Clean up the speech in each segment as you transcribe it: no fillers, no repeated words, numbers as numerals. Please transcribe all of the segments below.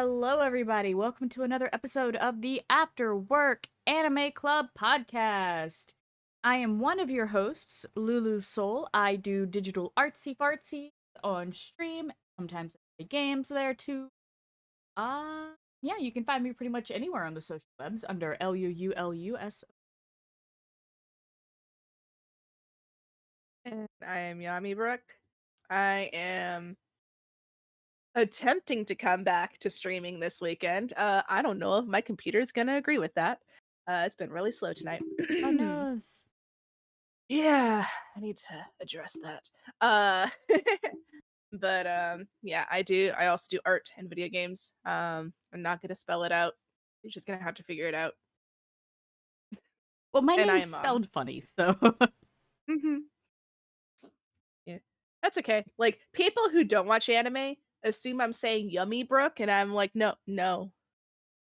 Hello, everybody. Welcome to another episode of the After Work Anime Club podcast. I am one of your hosts, Lulu Soul. I do digital artsy fartsy on stream. Sometimes I play games there too. Yeah, you can find me pretty much anywhere on the social webs under LUULUS. And I am Yami Brooke. I am attempting to come back to streaming this weekend. I don't know if my computer's gonna agree with that. It's been really slow tonight. Oh no. Yeah, I need to address that. But yeah, I do. I also do art and video games. I'm not gonna spell it out. You're just gonna have to figure it out. Well, my And I name's am spelled funny, so. mhm. Yeah, that's okay. Like people who don't watch anime assume I'm saying yummy Brooke, and I'm like, no, no,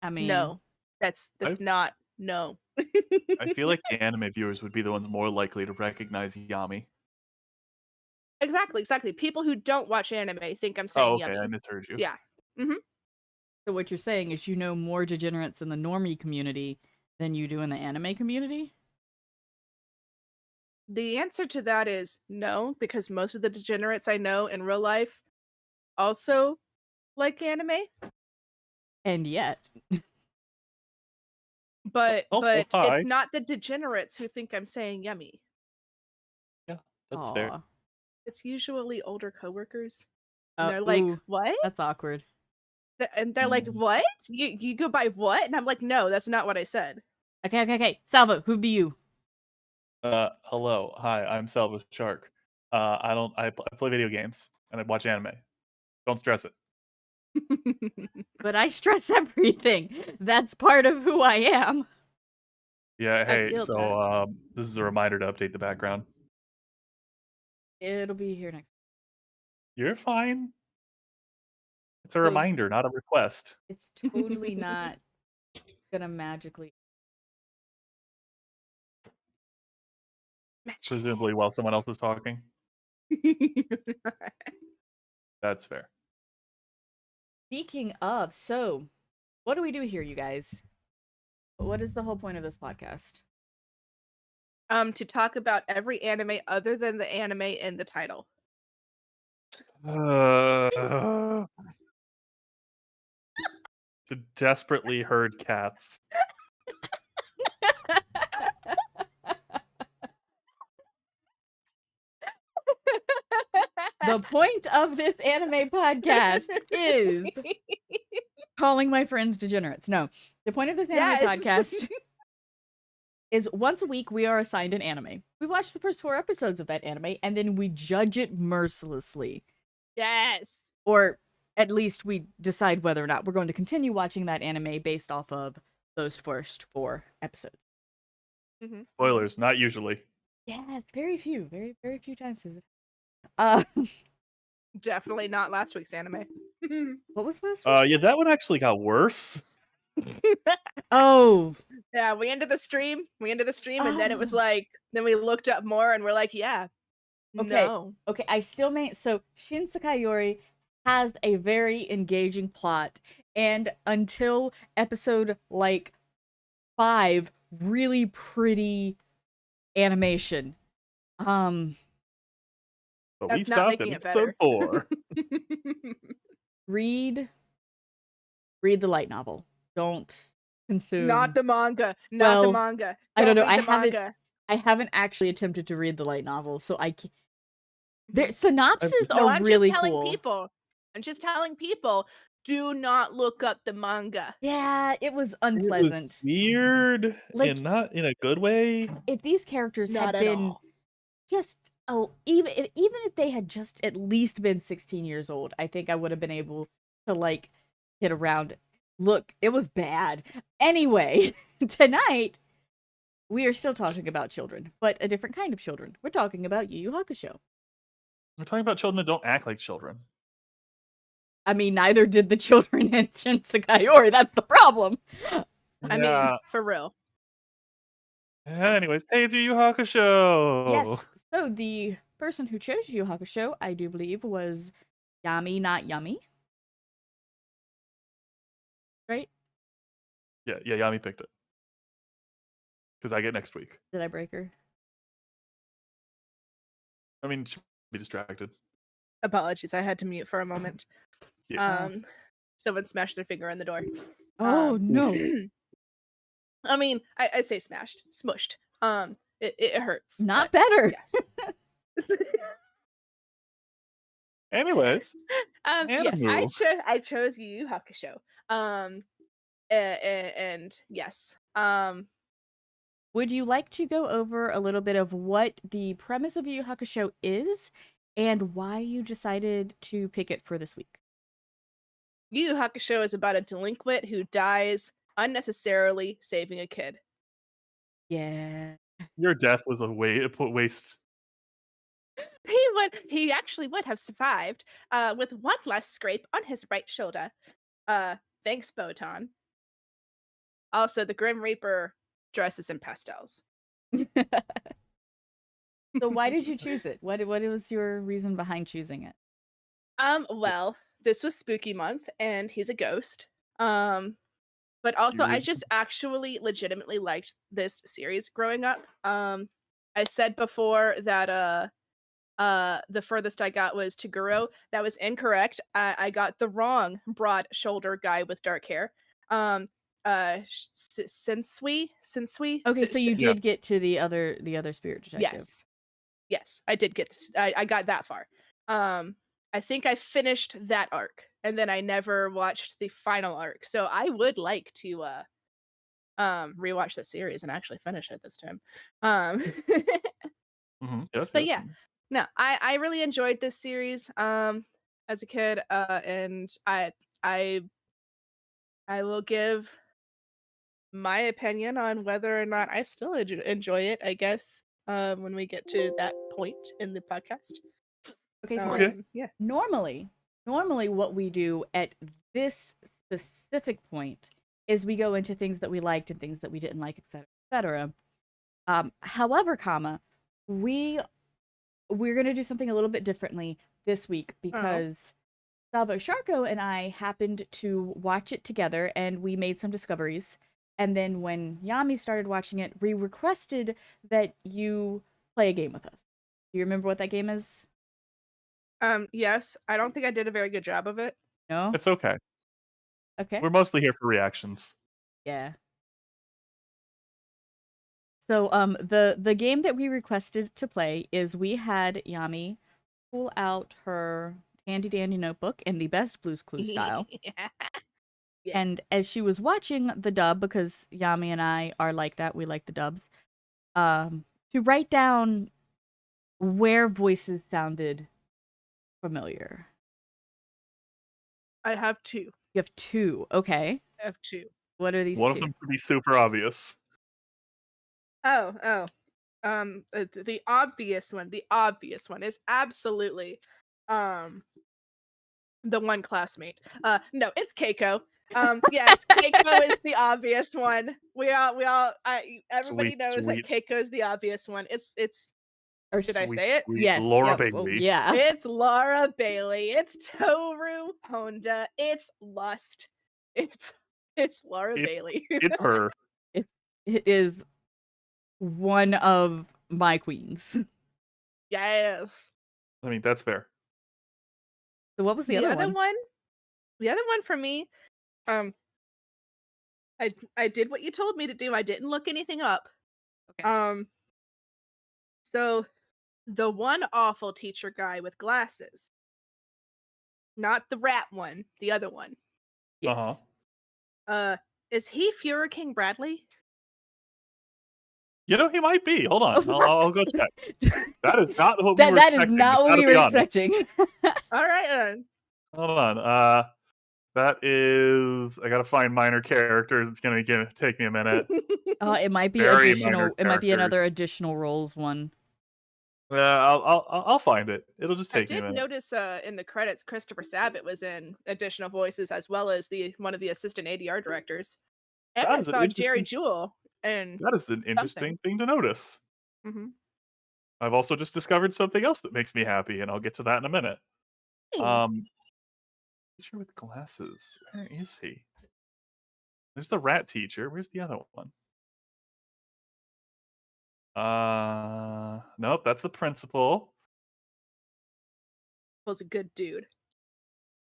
I mean, no. That's I not no. I feel like the anime viewers would be the ones more likely to recognize Yami. Exactly. People who don't watch anime think I'm Oh, saying okay, I yummy. misheard you. Yeah. hmm so what you're saying is you know more degenerates in the normie community than you do in the anime community? The answer to that is no, because most of the degenerates I know in real life also like anime. And yet. But Also, it's hi. not the degenerates who think I'm saying yummy. Yeah, that's fair. Aw. It's usually older coworkers. And they're like, Ooh, what? that's awkward. And they're like, Mm. what? You go by what? And I'm like, no, that's not what I said. Okay. Salvo, who be you? Hello, hi, I'm Salva Shark. I play video games and I watch anime. Don't stress it. But I stress everything. That's part of who I am. Yeah, I hey, feel so that. this is a reminder to update the background. It'll be here next. You're fine. It's a So reminder, not a request. it's totally not gonna magically. Presumably while someone else is talking. That's fair. Speaking of, so what do we do here, you guys? What is the whole point of this podcast? To talk about every anime other than the anime in the title. To desperately herd cats. The point of this anime podcast is calling my friends degenerates. No, the point of this anime podcast is once a week we are assigned an anime. We watch the first 4 episodes of that anime and then we judge it mercilessly. Yes. Or at least we decide whether or not we're going to continue watching that anime based off of those first 4 episodes. Spoilers, not usually. Yes, very few few times is it. Definitely not last week's anime. What was last week? Yeah, that one actually got worse. Oh, Yeah, we ended the stream. And then it was Oh. like, then we looked up more and we're like, yeah. okay. No. Okay, I still so Shin Sakayori has a very engaging plot, and until episode like 5, really pretty animation. But That's we not stopped at making it episode better. 4. Read the light novel. Don't consume. Not the manga. Well, the manga. I don't know. read the manga. I haven't actually attempted to read the light novel, so I can't. Their synopses No, are I'm really just telling cool. people. I'm just telling people, do not look up the manga. Yeah, it was It unpleasant. was weird, Like- and not in a good way. If these characters Not had at been all. just even if they had just at least been 16 years old, I think I would have been able to like get around it. Look, it was bad. Anyway, tonight we are still talking about children, but a different kind of children. We're talking about Yu Yu Hakusho. We're talking about children that don't act like children. I mean, neither did the children in Shin Sakayori. That's the problem. I mean, for real. Anyways, hey, it's Yu Yu Hakusho! Yes. So the person who chose Yu Yu Hakusho, I do believe, was Yami, not Yummy. right? Yeah, Yami picked it because I get next week. Did I break her? I mean, she'll be distracted. Apologies, I had to mute for a moment. Yeah. Someone smashed their finger in the door. Oh no. I mean, I say smashed, smushed. It hurts. Not but better. Yes. Anyways, Yes, anywho. I chose Yu Yu Hakusho. And yes. Would you like to go over a little bit of what the premise of Yu Yu Hakusho is and why you decided to pick it for this week? Yu Yu Hakusho is about a delinquent who dies unnecessarily saving a kid. Yeah. Your death was a waste. He actually would have survived, with one less scrape on his right shoulder. Thanks, Botan. Also, the Grim Reaper dresses in pastels. So why did you choose it? What was your reason behind choosing it? Well, this was spooky month and he's a ghost. But also I Use just actually legitimately liked this series growing up. I said before that the furthest I got was Toguro. That was incorrect. I got the wrong broad shoulder guy with dark hair. Sensui. Okay, so you Yeah. did get to the other spirit detective. Yes, I did get I got that far. I think I finished that arc and then I never watched the final arc. So I would like to rewatch the series and actually finish it this time. Yes, But yes. yeah. No, I really enjoyed this series as a kid and I I will give my opinion on whether or not I still enjoy it, I guess, when we get to that point in the podcast. Okay, so Okay. Yeah. normally what we do at this specific point is we go into things that we liked and things that we didn't like, etc., etc. However, we're gonna do something a little bit differently this week Oh. because Salvo Sharko and I happened to watch it together and we made some discoveries. And then when Yami started watching it, we requested that you play a game with us. Do you remember what that game is? Yes, I don't think I did a very good job of it. No? It's okay. Okay. We're mostly here for reactions. Yeah. So the game that we requested to play is we had Yami pull out her handy dandy notebook in the best Blue's Clues style. Yeah. Yeah. And as she was watching the dub, because Yami and I are like that, we like the dubs, to write down where voices sounded familiar. I have two. You have two. Okay. I have two. What are these One two? of them could be super obvious. Oh. The obvious one is absolutely the one classmate. No, it's Keiko. Yes, Keiko is the obvious one. Everybody Sweet, knows sweet. that Keiko's the obvious one. It's Or did I Sweet, say it? sweet yes. Laura Yep. Bailey. Oh, yeah. It's Laura Bailey. It's Toru Honda. It's Lust. It's Laura Bailey. It's her. It is one of my queens. Yes. I mean, that's fair. So what was the other one? The other one for me, I did what you told me to do. I didn't look anything up. Okay. So the one awful teacher guy with glasses. Not the rat one, the other one. Uh-huh. Yes. Is he Fuhrer King Bradley? You know, he might be. Hold on. I'll go check. That is not what we were That is expecting. not what Gotta we be were honest. expecting. All right. Hold on. That is. I gotta find minor characters. It's gonna take me a minute. It might be Very additional. minor It might be another characters. additional roles one. I'll find it. It'll just I take me a did minute. notice in the credits Christopher Sabat was in additional voices as well as one of the assistant ADR directors. And That I is an saw Jerry interesting. Jewell and That is an interesting thing to notice. mm-hmm. I've also just discovered something else that makes me happy, and I'll get to that in a minute. Hey. Teacher with glasses. Where is he? There's the rat teacher. Where's the other one? Nope, that's the principal. Was a good dude.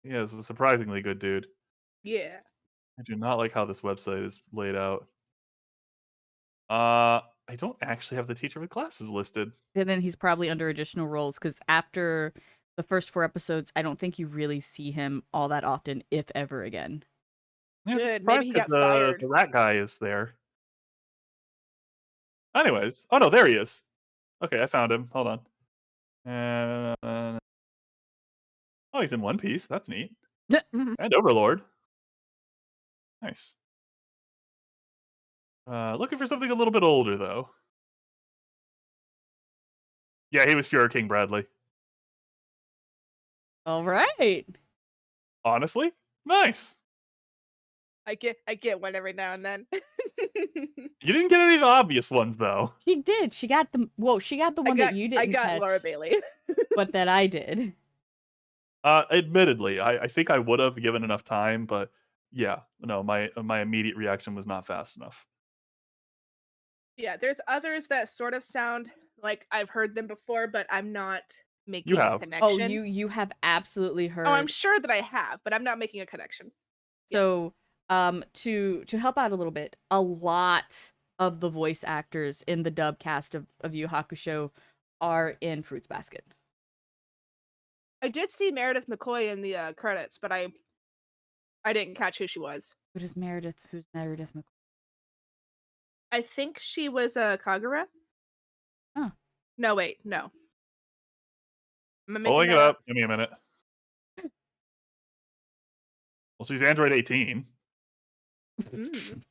Yeah, this is a surprisingly good dude. Yeah. I do not like how this website is laid out. I don't actually have the teacher with glasses listed. And then he's probably under additional roles because after the first 4 episodes, I don't think you really see him all that often, if ever again. Yeah, I'm Good. Maybe surprised he because got fired. the rat guy is there. Anyways, oh no, there he is. Okay, I found him. Hold on. Oh, he's in One Piece. That's neat. Mhm. And Overlord. Nice. Looking for something a little bit older though. Yeah, he was Fuhrer King Bradley. All right. Honestly, nice. I get one every now and then. You didn't get any of the obvious ones though. She did. She got the one that you didn't I got catch, Laura Bailey. but that I did. Admittedly, I think I would have given enough time, but yeah, no, my immediate reaction was not fast enough. Yeah, there's others that sort of sound like I've heard them before, but I'm not You making a have. Oh, connection. you have absolutely heard. Oh, I'm sure that I have, but I'm not making a connection. So, to help out a little bit, a lot of the voice actors in the dub cast of Yu Hakusho are in Fruits Basket. I did see Meredith McCoy in the credits, but I didn't catch who she was. Who's Meredith McCoy? I think she was Kagura. Huh. No, wait, no. Am I making Pulling it that up. Give me a minute. Well, she's Android 18. Mm.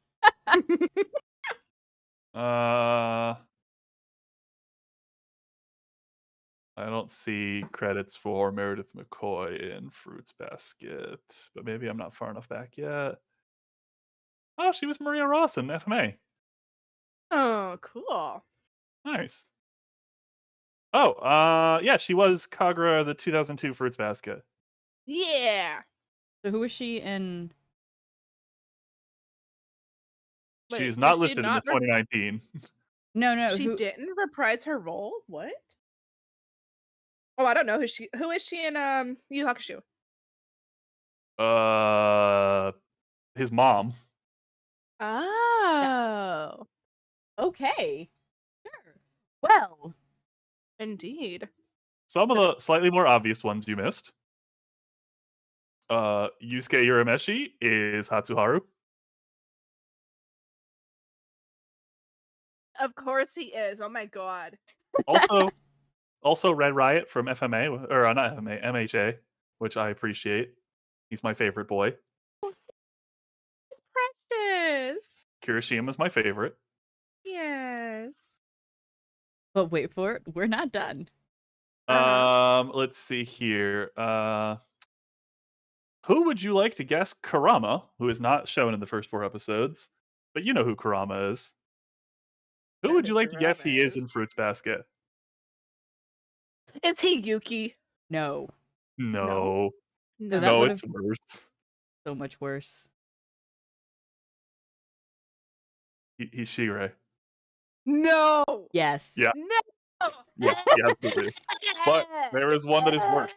I don't see credits for Meredith McCoy in Fruits Basket, but maybe I'm not far enough back yet. Oh, she was Maria Ross in FMA. Oh, cool. Nice. Oh, yeah, she was Kagura the 2002 Fruits Basket. Yeah. So who is she in? She's Wait, not did she listed in the not 2019. No, She who? didn't reprise her role? What? Oh, I don't know who is she in Yu Hakusho? His mom. Oh. Okay, sure. Well, Indeed. Some of the slightly more obvious ones you missed. Yusuke Urameshi is Hatsuharu. Of course he is. Oh my god. Also Red Riot from FMA, or not FMA, MHA, which I appreciate. He's my favorite boy. It's precious. Kirishima's my favorite. Yes. but wait for it. We're not done. Let's see here. Who would you like to guess Kurama, who is not shown in the first 4 episodes, but you know who Kurama is. Who would you like to guess he is in Fruits Basket? Is he Yuki? No, No. So that No, would've- it's worse. so much worse. He's Shirei. No. Yes. Yeah. No. Yeah, absolutely is. But there is one that is worse.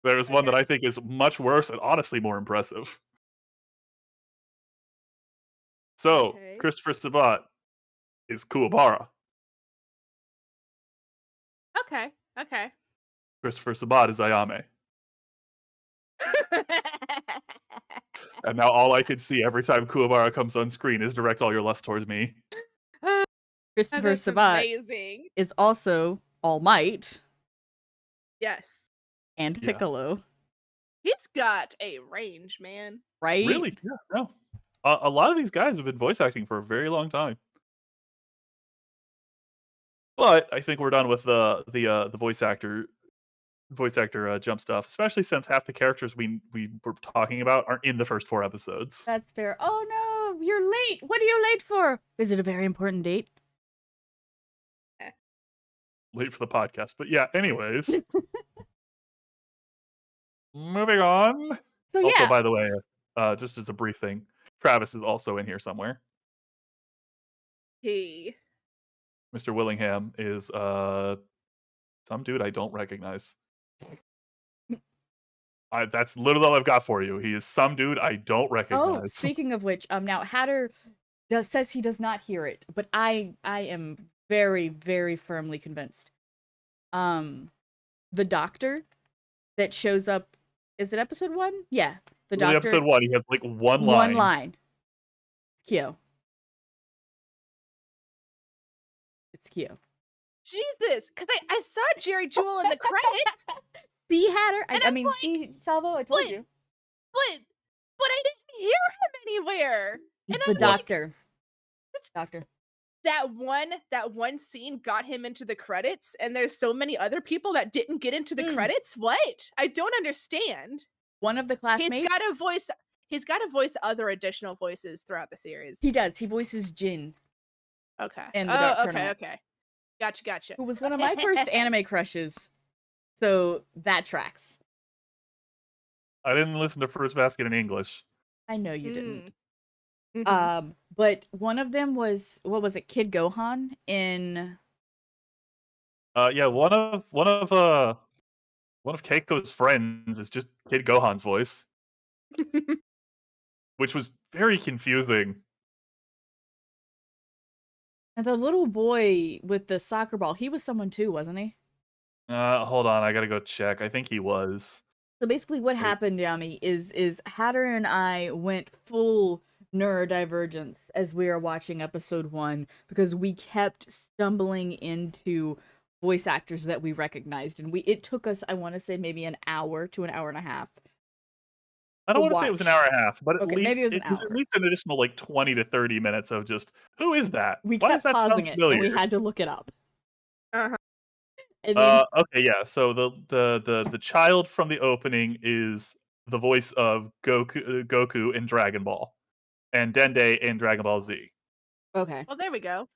There is one that I think is much worse and honestly more impressive. So, Okay. Christopher Sabat is Kuwabara. Okay. Okay. Christopher Sabat is Ayame. And now all I can see every time Kuwabara comes on screen is direct all your lust towards me. Christopher That's Sabat amazing. is also All Might Yes. and Yeah. Piccolo, He's got a range, man. right? Really? Yeah, no. A lot of these guys have been voice acting for a very long time. But I think we're done with the voice actor jump stuff, especially since half the characters we were talking about aren't in the first 4 episodes. That's fair. Oh no, you're late. What are you late for? Is it a very important date? Late for the podcast, but yeah. Anyways, moving on. So Also, yeah. by the way, just as a brief thing, Travis is also in here somewhere. He. Mr. Willingham is some dude I don't recognize. That's literally all I've got for you. He is some dude I don't Oh, recognize. speaking of which, now Hatter says he does not hear it, but I am very, very firmly convinced. The doctor that shows up, is it episode 1? Yeah, the Literally doctor. episode 1, he has like one One line. line. It's Kyo. It's Kyo. Jesus, because I saw Jerry Jewell in the credits, See, Hatter? And I I'm mean, like, see, Salvo, I told what? you. but I didn't hear him anywhere. He's And the I'm like, doctor. That's- Doctor. that one scene got him into the credits, and there's so many other people that didn't get into the credits. What? I don't understand. One of the classmates. He's got to voice other additional voices throughout the series. He does. He voices Jin. Okay. And the Dark okay, Tournament. okay. Gotcha. Who was one of my first anime crushes. So that tracks. I didn't listen to Fruits Basket in English. I know you didn't. Mhm. But one of them was, what was it, Kid Gohan in Yeah, one of Keiko's friends is just Kid Gohan's voice, which was very confusing. and the little boy with the soccer ball, he was someone too, wasn't he? Hold on, I gotta go check. I think he was. So basically what Wait. happened, Yami, is Hatter and I went full neurodivergence as we were watching episode 1 because we kept stumbling into voice actors that we recognized, and it took us, I want to say, maybe an hour to an hour and a half. I don't want to say it was an hour and a half, but at Okay, least maybe it was an was hour. at least an additional like 20 to 30 minutes of just who is that? We Why kept does that sound pausing it, familiar? and we had to look it up. Uh-huh. And then Okay, yeah. So the child from the opening is the voice of Goku in Dragon Ball, and Dende in Dragon Ball Z. okay. Well, there we go.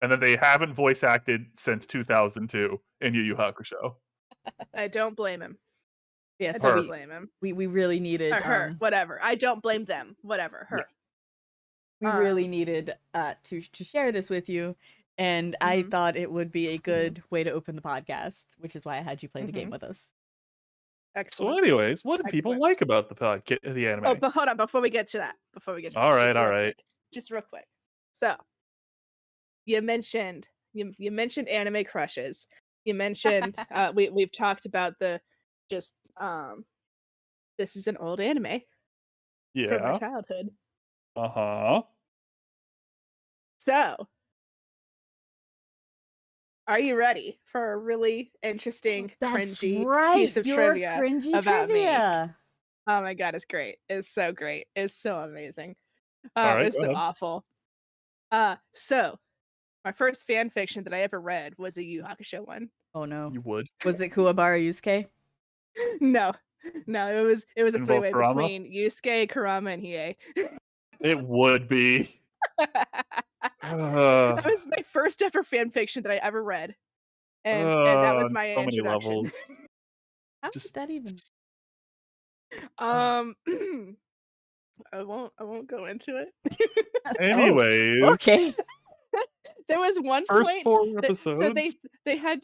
And then they haven't voice acted since 2002 in Yu Yu Hakusho. I don't blame him. Yeah, I so don't blame him. we really needed Or her, whatever. I don't blame them. Whatever, her. we really needed to share this with you, and I Mhm. thought it would be a good way to open the podcast, which is why I had you play the game with us. So, Excellent. anyways, what do people Excellent. like about the anime? Oh, but hold on, before we get to that. All right, just all real right. quick, just real quick. So, you mentioned anime crushes. You mentioned we've talked about the just this is an old anime from our Yeah. childhood. Uh-huh. So, are you ready for a really interesting, That's cringy right. piece of your trivia cringy about me? trivia. Oh my god, it's great. It's so great. It's so amazing. All right, It's go so ahead. awful. So my first fan fiction that I ever read was a Yu Yu Hakusho one. Oh no. You would. Was it Kuwabara Yusuke? No, it was a Involve three-way Kurama? between Yusuke, Kurama, and Hiei. It would be. That was my first ever fan fiction that I ever read, and that was my so many introduction. levels. How Just did that even? I won't go into it. anyways. Okay. There was one First point 4 that, so episodes. they had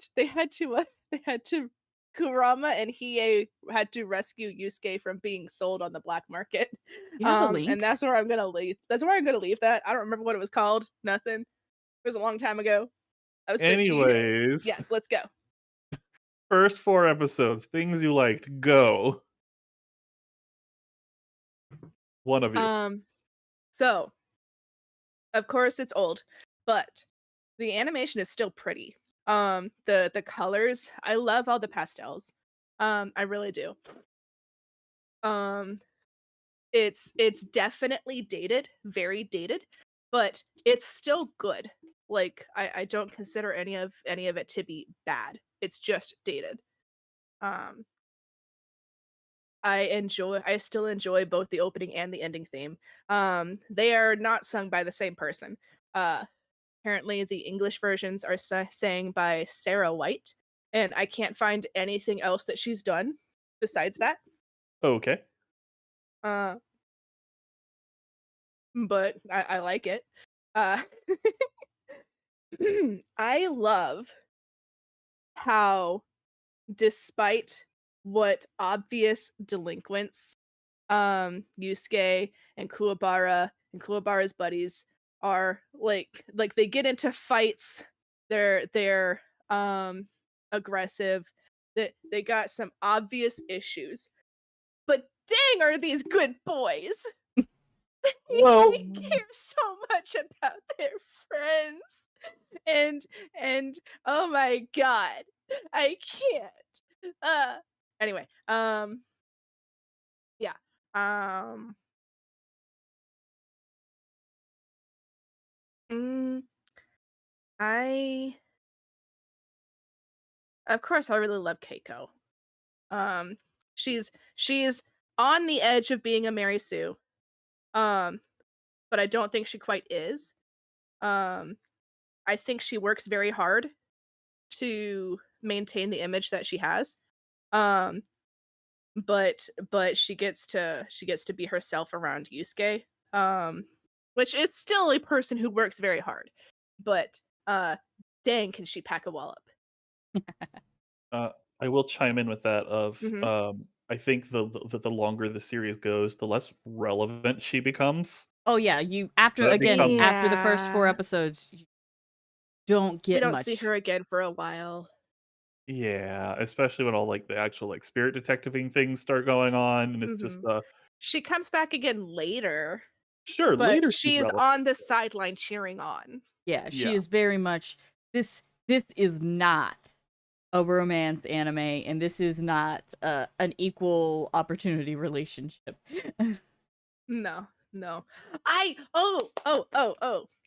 to Kurama and Hiei had to rescue Yusuke from being sold on the black market. You have a link? And that's where I'm gonna leave. That's where I'm gonna leave that. I don't remember what it was called. Nothing. It was a long time ago. I was 13. Anyways. Yes, let's go. First 4 episodes. Things you liked. Go. One of you. So of course it's old, but the animation is still pretty. The colors, I love all the pastels. I really do. It's definitely dated, very dated, but it's still good. Like I don't consider any of it to be bad. It's just dated. I still enjoy both the opening and the ending theme. They are not sung by the same person. Apparently the English versions are sang by Sarah White, and I can't find anything else that she's done besides that. Okay. but I like it. Uh, I love how, despite what obvious delinquents Yusuke and Kuwabara's buddies are, like they get into fights, they're aggressive, that they got some obvious issues, but dang, are these good boys. Well, They care so much about their friends, and and oh my god, I can't. Anyway, yeah. Um, mm, I of course I really love Keiko. Um, she's on the edge of being a Mary Sue. Um, but I don't think she quite is. Um, I think she works very hard to maintain the image that she has. Um, but she gets to be herself around Yusuke. Which is still a person who works very hard. But dang, can she pack a wallop. uh, I will chime in with that. Mhm. I think the longer the series goes, the less relevant she becomes. Oh yeah, you So that becomes after the first 4 Yeah. episodes, you don't We get don't see much. her again for a while. yeah, especially when all like the actual like spirit detectiving things start going on, and it's just Mhm. She comes back again later, sure but later she's she's relevant. on the sideline cheering on. Yeah, she Yeah, is very much this is not a romance anime, and this is not an equal opportunity relationship. No, no. I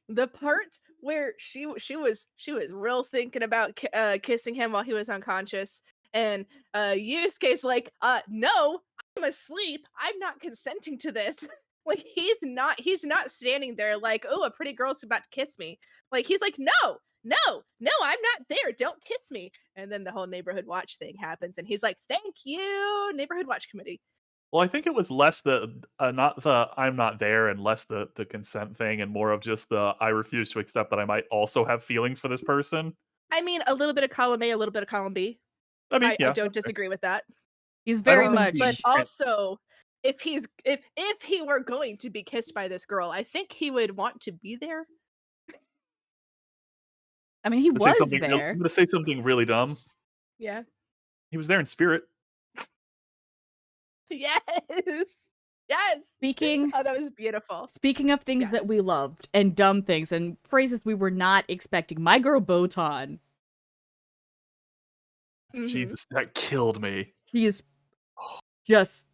the part where she was real thinking about kissing him while he was unconscious, and Yusuke's like, no, I'm asleep. I'm not consenting to this. Like he's not standing there like, oh, a pretty girl's about to kiss me. Like he's like, no, no, I'm not there. Don't kiss me. And then the whole neighborhood watch thing happens, and he's like, thank you, neighborhood watch committee. well, I think it was less the not the I'm not there and less the consent thing, and more of just the I refuse to accept that I might also have feelings for this person. I mean, a little bit of column A, a little bit of column B. I mean, I yeah, don't that's fair. disagree with that. He's I very don't think But the much also, if he were going to be kissed by this girl, I think he would want to be there. I mean, he I'm was I'm there. gonna say something really dumb. Yeah. He was there in spirit. Yes. Yes. Speaking Oh, that was beautiful. speaking of things that Yes. we loved and dumb things and phrases we were not expecting, my girl Botan, Hmm. Jesus, that killed me. she is just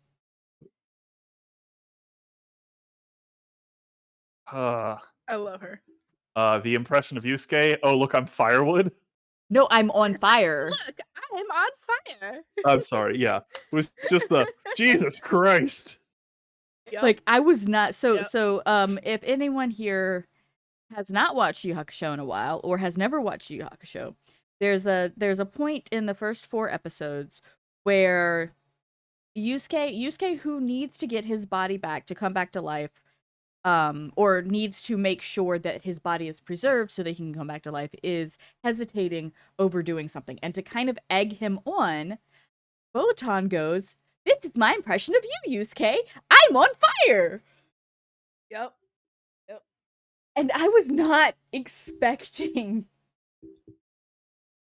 Uh, I love her. the impression of Yusuke. Oh, look, I'm firewood. no, I'm on fire. Look, I'm on fire. I'm sorry. Yeah, it was just the Jesus Christ. Yep. Like I was not Yep. if anyone here has not watched Yu Yu Hakusho in a while or has never watched Yu Yu Hakusho, there's a point in the first 4 episodes where Yusuke who needs to get his body back to come back to life, or needs to make sure that his body is preserved so that he can come back to life, is hesitating over doing something. And to kind of egg him on, Botan goes, "This is my impression of you, Yusuke. I'm on fire." Yep. And I was not expecting.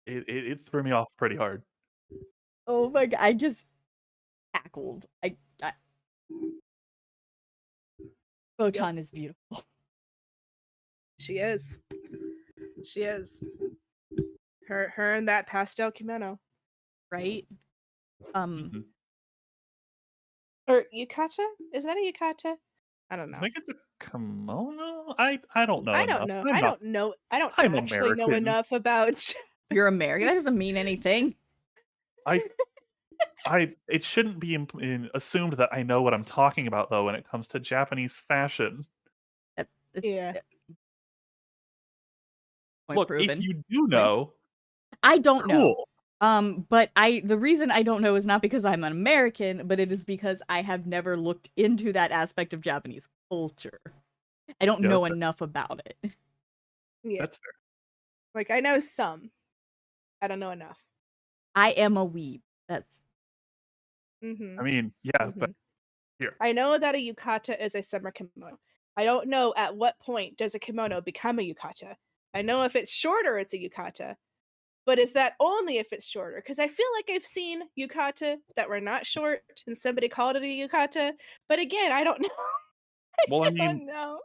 It threw me off pretty hard. Oh my god, I just cackled. Botan is beautiful, She is. She is. Her and that pastel kimono. right? Mhm. Or yukata? Is that a yukata? I don't I know. think it's a kimono. I don't know I don't enough. know. I'm I not. don't know. I don't I'm actually know American. enough about. You're American. That doesn't mean anything. I it shouldn't be assumed that I know what I'm talking about though when it comes to Japanese fashion. That's Yeah. point Look, if proven. you do Wink. know, I don't know. cool. But the reason I don't know is not because I'm an American, but it is because I have never looked into that aspect of Japanese culture. I don't Yeah, know enough about it. Yeah. that's fair. Like I know some. I don't know enough. I am a weeb. That's I Mhm. mean, yeah, but Mhm. here. I know that a yukata is a summer kimono. I don't know at what point does a kimono become a yukata. I know if it's shorter, it's a yukata. But is that only if it's shorter? Because I feel like I've seen yukata that were not short and somebody called it a yukata. But again, I don't know. Well, I I mean, don't know.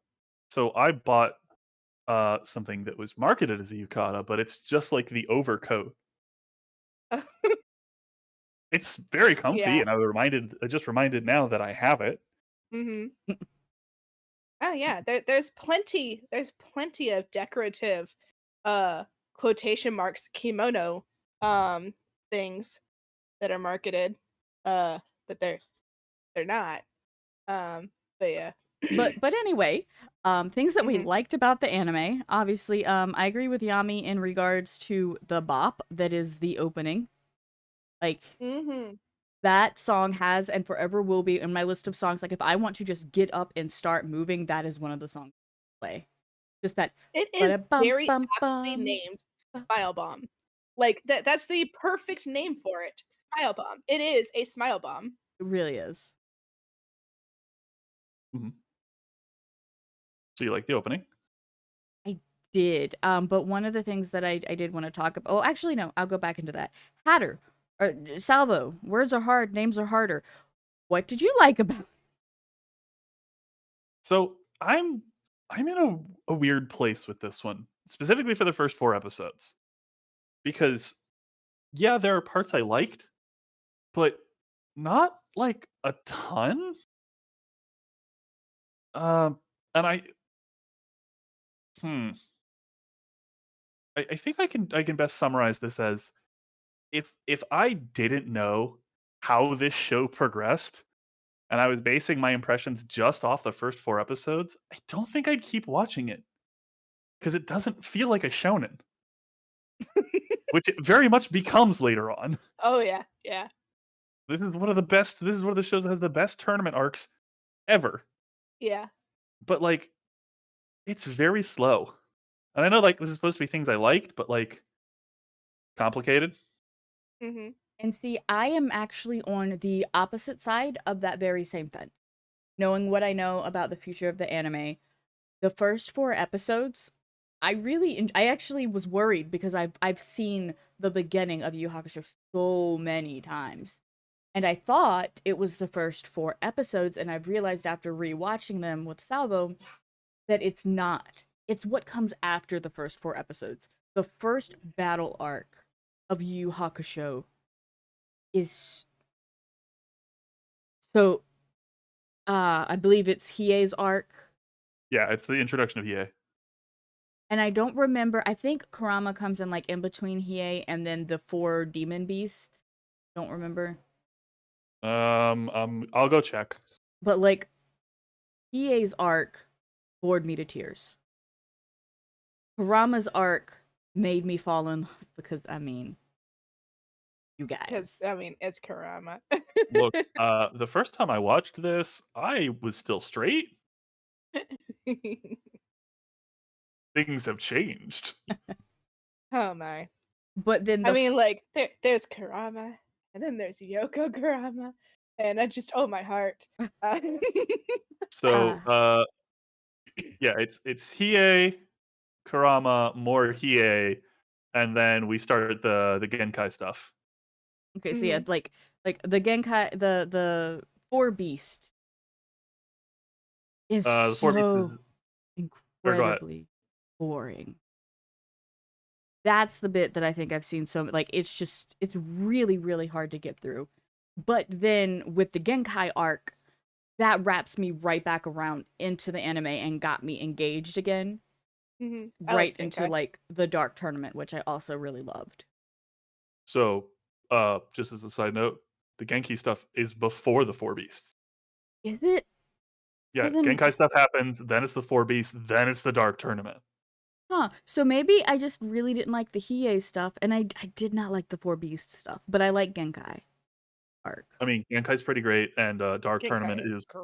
so I bought something that was marketed as a yukata, but it's just like the overcoat. It's very comfy, Yeah. and I just reminded now that I have it. Mhm. Oh yeah, there's plenty of decorative uh quotation marks kimono um things that are marketed. Uh but they're not. But yeah. but anyway, things that we Mhm. liked about the anime. Obviously, I agree with Yami in regards to the bop that is the opening. Like Mhm. that song has and forever will be in my list of songs. Like if I want to just get up and start moving, that is one of the songs I play. Just that It is ba-da-bum very bum aptly bum. named Ba- Smile Bomb. Like that's the perfect name for it. Smile Bomb. It is a smile bomb. It really is. Mhm. So you like the opening? I did. But one of the things that I did want to talk about. Oh, actually, no. I'll go back into that. Hatter or Salvo. Words are hard. Names are harder. What did you like about? So I'm in a weird place with this one, specifically for the first 4 episodes, because yeah, there are parts I liked, but not like a ton. Um, and hmm, I think I can best summarize this as if I didn't know how this show progressed, and I was basing my impressions just off the first 4 episodes, I don't think I'd keep watching it because it doesn't feel like a shonen, which it very much becomes later on. Oh yeah. Yeah. This is one of the best. This is one of the shows that has the best tournament arcs ever. Yeah. But like, it's very slow. And I know like this is supposed to be things I liked, but like complicated. Mhm. And see, I am actually on the opposite side of that very same fence. Knowing what I know about the future of the anime, the first 4 episodes, I actually was worried because I've seen the beginning of Yu Yu Hakusho so many times. And I thought it was the first 4 episodes, and I've realized after rewatching them with Salvo that it's not. It's what comes after the first 4 episodes. The first battle arc of Yu Yu Hakusho is so I believe it's Hiei's arc. Yeah, it's the introduction of EA. And I don't remember. I think Kurama comes in like in between Hiei and then the 4 demon beasts. Don't remember. I'll go check. But like Hiei's arc bored me to tears. Kurama's arc made me fall in love because I mean, you Because guys. I mean, it's Karama. Look, the first time I watched this, I was still straight. Things have changed. Oh my. But then I mean, like there's Karama, and then there's Yoko Karama, and I just oh my heart. Uh, So, uh yeah, it's Hiei, Kurama, more Hiei, and then we start the Genkai stuff. okay, so yeah, mhm. like the Genkai the 4 beasts is The four so pieces. Or go ahead. incredibly boring. That's the bit that I think I've seen so like it's really really hard to get through. But then with the Genkai arc, that wraps me right back around into the anime and got me engaged again, Mhm. I right liked into Genkai. like the dark tournament, which I also really loved. So, just as a side note, the Genki stuff is before the Four Beasts. Is it? Yeah, So then, Genkai stuff happens, then it's the Four Beasts, then it's the Dark Tournament. huh? So maybe I just really didn't like the Hiei stuff, and I did not like the 4 Beast stuff, but I like Genkai arc. I mean, Genkai's pretty great, and Dark Genkai Tournament is is great.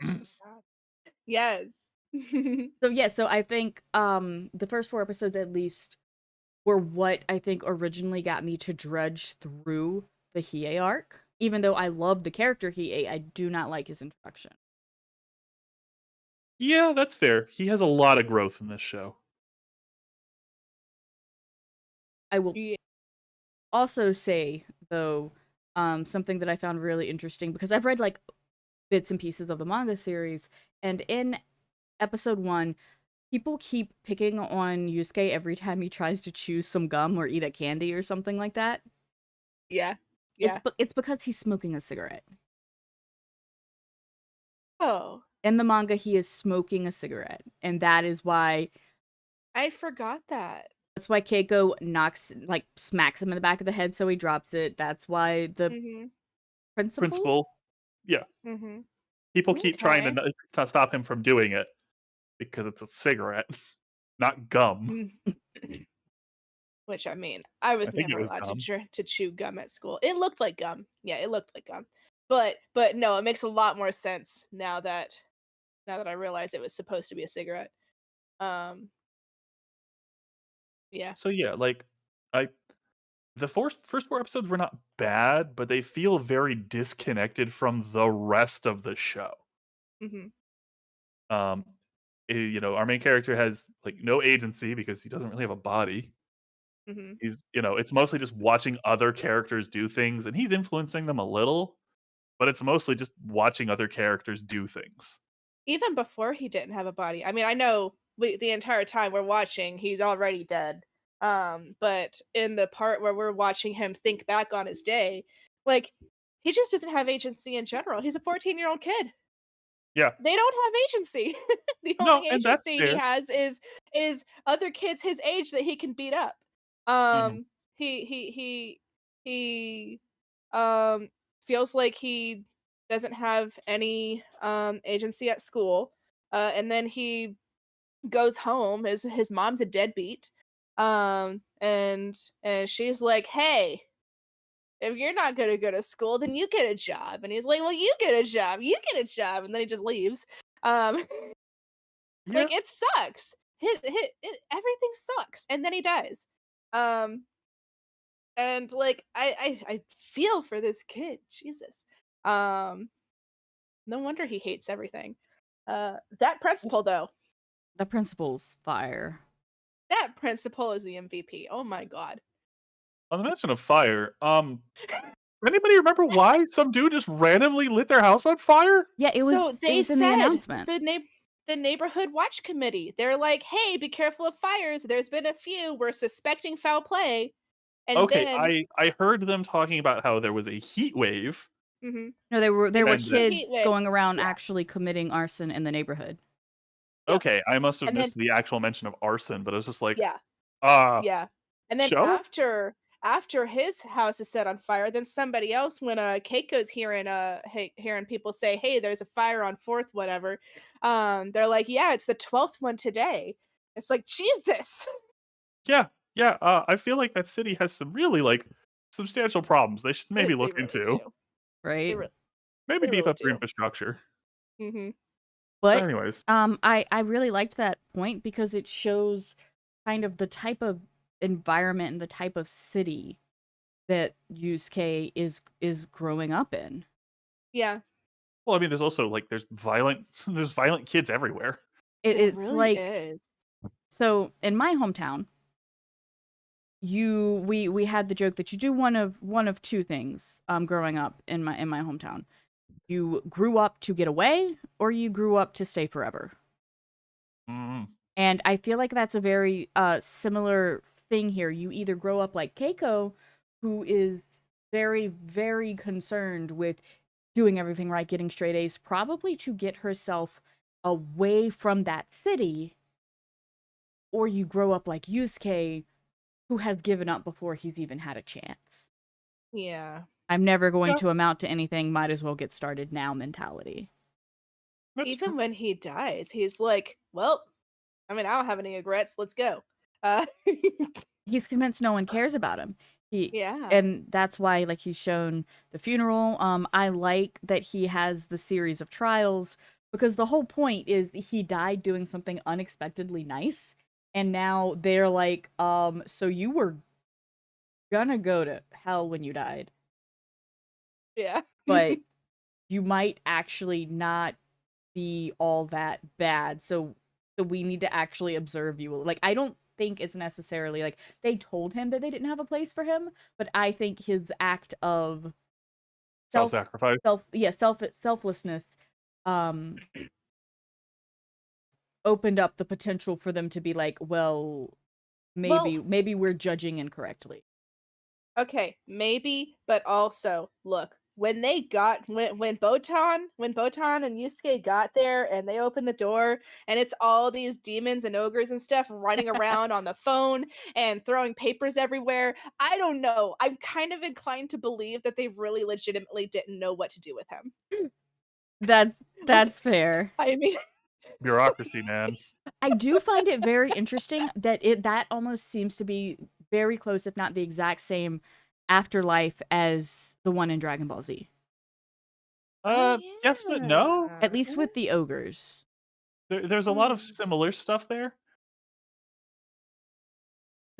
Oh my god. Yes. So yeah, so I think the first 4 episodes at least were what I think originally got me to drudge through the Hiei arc. Even though I love the character Hiei, I do not like his introduction. Yeah, that's fair. He has a lot of growth in this show. I will Yeah. also say though, something that I found really interesting because I've read like bits and pieces of the manga series, and in episode 1, people keep picking on Yusuke every time he tries to chew some gum or eat a candy or something like that. Yeah. It's Yeah. it's because he's smoking a cigarette. Oh, In the manga, he is smoking a cigarette, and that is why I forgot that. that's why Keiko smacks him in the back of the head so he drops it. That's why the Mhm. principal. Principal, yeah, Mhm. people keep trying Okay. to stop him from doing it because it's a cigarette, not gum. Mm. Which I mean, I I was think it never was allowed to gum. to chew gum at school. It looked like gum. Yeah, it looked like gum. But no, it makes a lot more sense now that I realize it was supposed to be a cigarette. Um, yeah. So yeah, like I the first 4 episodes were not bad, but they feel very disconnected from the rest of the show. Mhm. Um, our main character has like no agency because he doesn't really have a body. Mhm. It's mostly just watching other characters do things, and he's influencing them a little, but it's mostly just watching other characters do things. Even before he didn't have a body. I mean, I know the entire time we're watching, he's already dead. But in the part where we're watching him think back on his day, like he just doesn't have agency in general. He's a 14-year-old kid. Yeah, They don't have agency. The no, only and that's agency he fair. has is other kids his age that he can beat up. Mhm. He um feels like he doesn't have any agency at school. And then he goes home. His mom's a deadbeat. And she's like, "Hey, if you're not gonna go to school, then you get a job." And he's like, "Well, you get a job, you get a job," and then he just leaves. Um, Yeah, like it sucks. Everything sucks, and then he dies. Um, and like I feel for this kid, Jesus. Um, no wonder he hates everything. That principal though, The principal's fire. that principal is the MVP. Oh my god. on the mention of fire, anybody remember why some dude just randomly lit their house on fire? Yeah, it So was they in the said announcement. the neighborhood watch committee. They're like, "Hey, be careful of fires. There's been a few. We're suspecting foul play." And Okay, then, I heard them talking about how there was a heat wave, mhm, No, there there were were and two that kids heat waves. going around Yeah. actually committing arson in the neighborhood. Yep. okay, I must have And then missed the actual mention of arson, but I was just like, yeah, ah, yeah. And then show? after his house is set on fire, then somebody else when Keiko's hearing people say, "Hey, there's a fire on 4th whatever." They're like, "Yeah, it's the 12th one today." It's like, "Jesus." Yeah, yeah. I feel like that city has some really like substantial problems. They should maybe They look really into. do. They Right? really Maybe they beef really up their do. infrastructure. Mhm. But But anyways, I really liked that point because it shows kind of the type of environment and the type of city that Yusuke is growing up in. Yeah. well, I mean, there's also like there's violent there's violent kids everywhere. There It's really like is. so in my hometown, we had the joke that you do one of two things growing up in my hometown. You grew up to get away or you grew up to stay forever. Mm, And I feel like that's a very similar thing here. You either grow up like Keiko, who is very, very concerned with doing everything right, getting straight A's, probably to get herself away from that city, or you grow up like Yusuke, who has given up before he's even had a chance. Yeah. I'm never going yeah, to amount to anything, might as well get started now mentality. that's true. Even when he dies, he's like, "Well, I mean, I don't have any regrets. Let's go." Uh, He's convinced no one cares about him. He yeah. and that's why like he's shown the funeral. I like that he has the series of trials Because the whole point is he died doing something unexpectedly nice, and now they're like, so you were gonna go to hell when you died, Yeah. but you might actually not be all that bad. So we need to actually observe you. Like, I don't think it's necessarily like they told him that they didn't have a place for him, but I think his act of self Self-sacrifice. selflessness um opened up the potential for them to be like, well, Well, maybe we're judging incorrectly. okay, maybe, but also, look, when they got when Botan and Yusuke got there and they opened the door and it's all these demons and ogres and stuff running around on the phone and throwing papers everywhere, I don't know. I'm kind of inclined to believe that they really legitimately didn't know what to do with him. That's fair. I mean, Bureaucracy, man. I do find it very interesting that that almost seems to be very close, if not the exact same afterlife as the one in Dragon Ball Z. oh Yes, but no. At yeah. least with the ogres. There's a lot of Hmm. similar stuff there.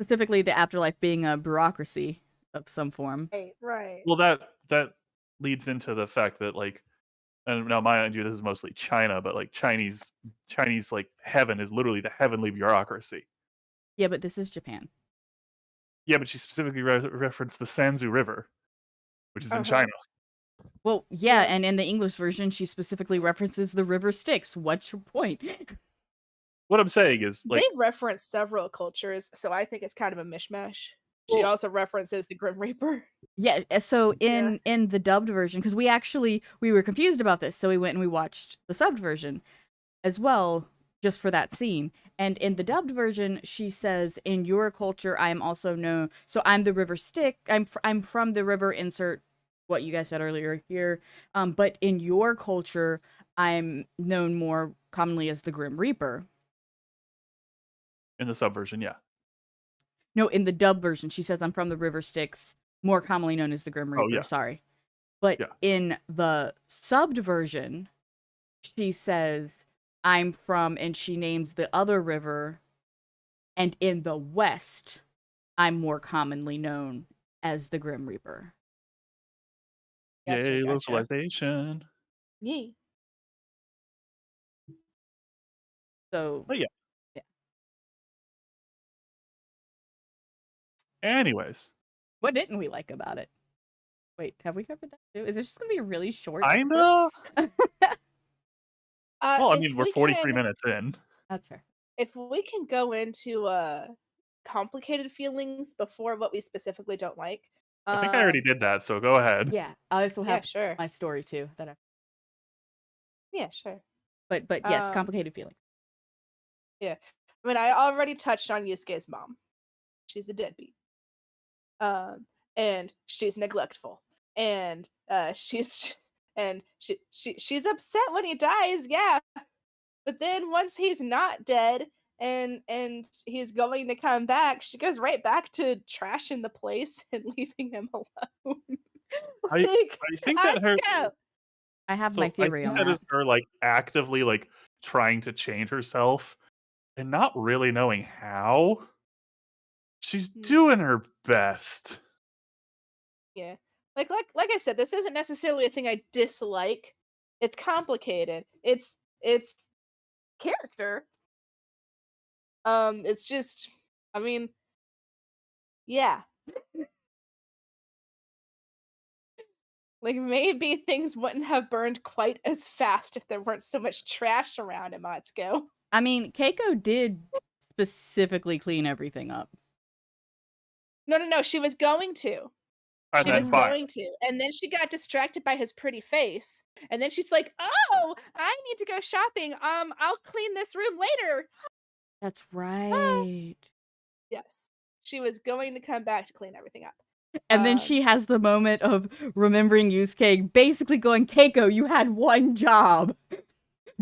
Specifically the afterlife being a bureaucracy of some form. Right. Well, that leads into the fact that like, and now mind you, this is mostly China, but like Chinese like heaven is literally the heavenly bureaucracy. Yeah, but this is Japan. Yeah, but she specifically referenced the Sanzu River, which is in Uh-huh. China. Well, yeah, Yeah. and in the English version, she specifically references the river Styx. What's your point? What I'm saying is They like, reference several cultures, so I think it's kind of a mishmash. She well, also references the Grim Reaper. Yeah, so Yeah. in the dubbed version, because we were confused about this, so we went and we watched the subbed version as well, just for that scene. And in the dubbed version, she says, "In your culture, I am also known. So I'm the River Stick. I'm from the river. Insert what you guys said earlier here. But in your culture, I'm known more commonly as the Grim Reaper." in the subversion, yeah. No, in the dub version, she says, "I'm from the River Styx, more commonly known as the Grim Oh Reaper." yeah, Sorry. But yeah. in the subbed version, she says, "I'm from," and she names the other river. And in the West, I'm more commonly known as the Grim Reaper. Gotcha, Yay, gotcha. localization. Yee. So, But yeah. yeah. Anyways, What didn't we like about it? Wait, have we covered that too? Is this just gonna be a really short episode? kinda. Well, I If mean, we're we 43 can minutes in. That's fair. if we can go into complicated feelings before what we specifically don't like. I think I already Um did that, so go ahead. Yeah, I also yeah, have sure. my story too that I Yeah, sure. but yes, Um complicated feelings. yeah. I mean, I already touched on Yusuke's mom. She's a deadbeat. Um and she's neglectful. And she's and she's upset when he dies. Yeah. But then once he's not dead and he's going to come back, she goes right back to trashing the place and leaving him alone. I Like, I think that let's her go. I have my so I theory think on that is that. her like actively like trying to change herself and not really knowing how. She's Hmm, doing her best. yeah. Like I said, this isn't necessarily a thing I dislike. It's complicated. It's character. It's just I mean, yeah. Like maybe things wouldn't have burned quite as fast if there weren't so much trash around in Matsuko. I mean, Keiko did specifically clean everything up. No, no, no, she was going to. And She then was Mm. fire. going to. And then she got distracted by his pretty face. And then she's like, "Oh, I need to go shopping. I'll clean this room later." That's Ah. right. Yes. She was going to come back to clean everything up. And then Um, she has the moment of remembering Yusuke basically going, "Keiko, you had one job.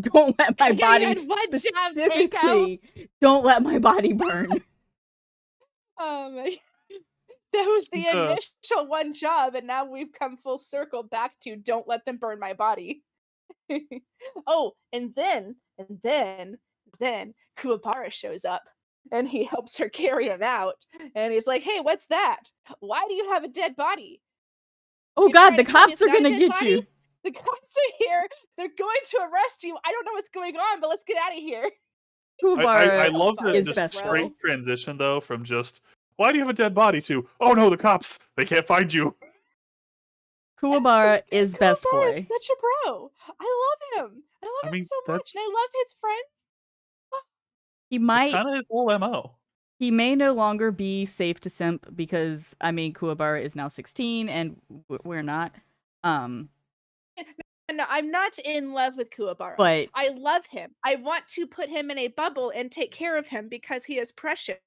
Don't let my Keiko, you body, had one job, Keiko. specifically, don't let my body burn." Oh my that was the Uh, initial one job, and now we've come full circle back to don't let them burn my body. Oh, and then Kuwabara shows up and he helps her carry him out. And he's like, "Hey, what's that? Why do you have a dead body? Oh You God, trying the to tell me cops it's are not a gonna dead get body? you. The cops are here. They're going to arrest you. I don't know what's going on, but let's get out of here." I Kuwabara love is the best straight boy. transition though from just why do you have a dead body to oh no the cops they can't find you. Kuwabara is best Kuwabara is boy. such a bro. I love him. I I love him mean so much, and I love his friends. He that's might kind of his whole mo. he may no longer be safe to simp because I mean Kuwabara is now 16 and we're not. Um, No, I'm not in love with Kuwabara. but I love him. I want to put him in a bubble and take care of him because he is precious.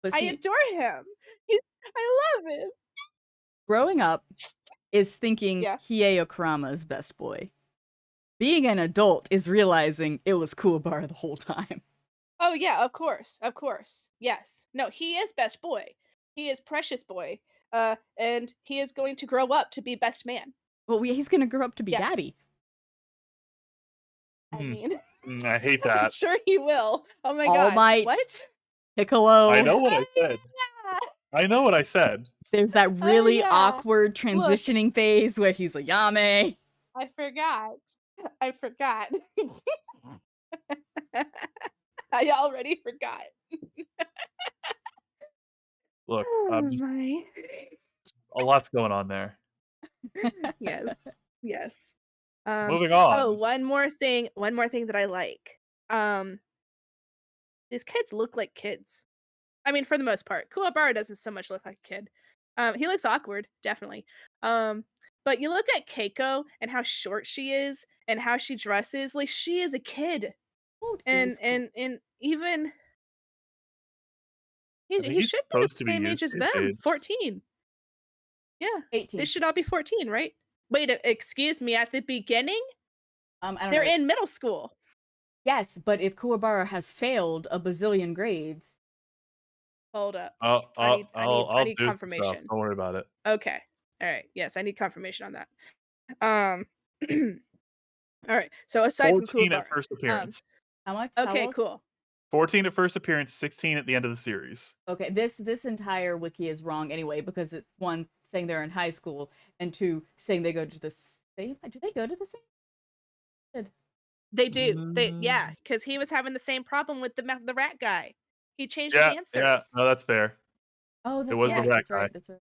I see, adore him. I love him. growing up is thinking Yeah. Hiei Okurama is best boy. Being an adult is realizing it was Kuwabara the whole time. Oh yeah, of course. Of course. Yes. No, he is best boy. He is precious boy. And he is going to grow up to be best man. Well, he's gonna grow up to be Yes. daddy. I Hmm. mean, I hate I'm that. sure he will. Oh my All god. Might, What? I Piccolo. know what I said. Yeah. I know what I said. There's that Oh really yeah. awkward Look, transitioning phase where he's a Yame. I forgot. I forgot. I already forgot. Look, Oh just my. a lot's going on there. Yes. Yes. Moving Oh, on. one more thing that I like. Um, these kids look like kids. I mean, for the most part. Kuwabara doesn't so much look like a kid. He looks awkward, definitely. Um, but you look at Keiko and how short she is and how she dresses, like she is a kid. Old And is and and even I think he he's should be the supposed to be same age used as his them, age. 14. Yeah. They 18. should all be 14, right? Wait, excuse me, at the beginning? I don't They're know. in middle school. Yes, but if Kuwabara has failed a bazillion grades, Hold up. I'll I I'll need I I'll need I I'll need do some stuff. confirmation. Don't worry about it. Okay. All right. Yes, I need confirmation on that. Um all right. So aside from 14 at Kuwabara. first Um appearance. how much? How okay, old? cool. 14 at first appearance, 16 at the end of the series. Okay, this entire wiki is wrong anyway because it's one saying they're in high school and two saying they go to the same. Do they go to the same? They do. They Mm, yeah, cuz he was having the same problem with the rat guy. He changed his yeah, yeah. answers. No, that's fair. Oh, It that's was the Yeah. right. rat That's guy. right. That's right.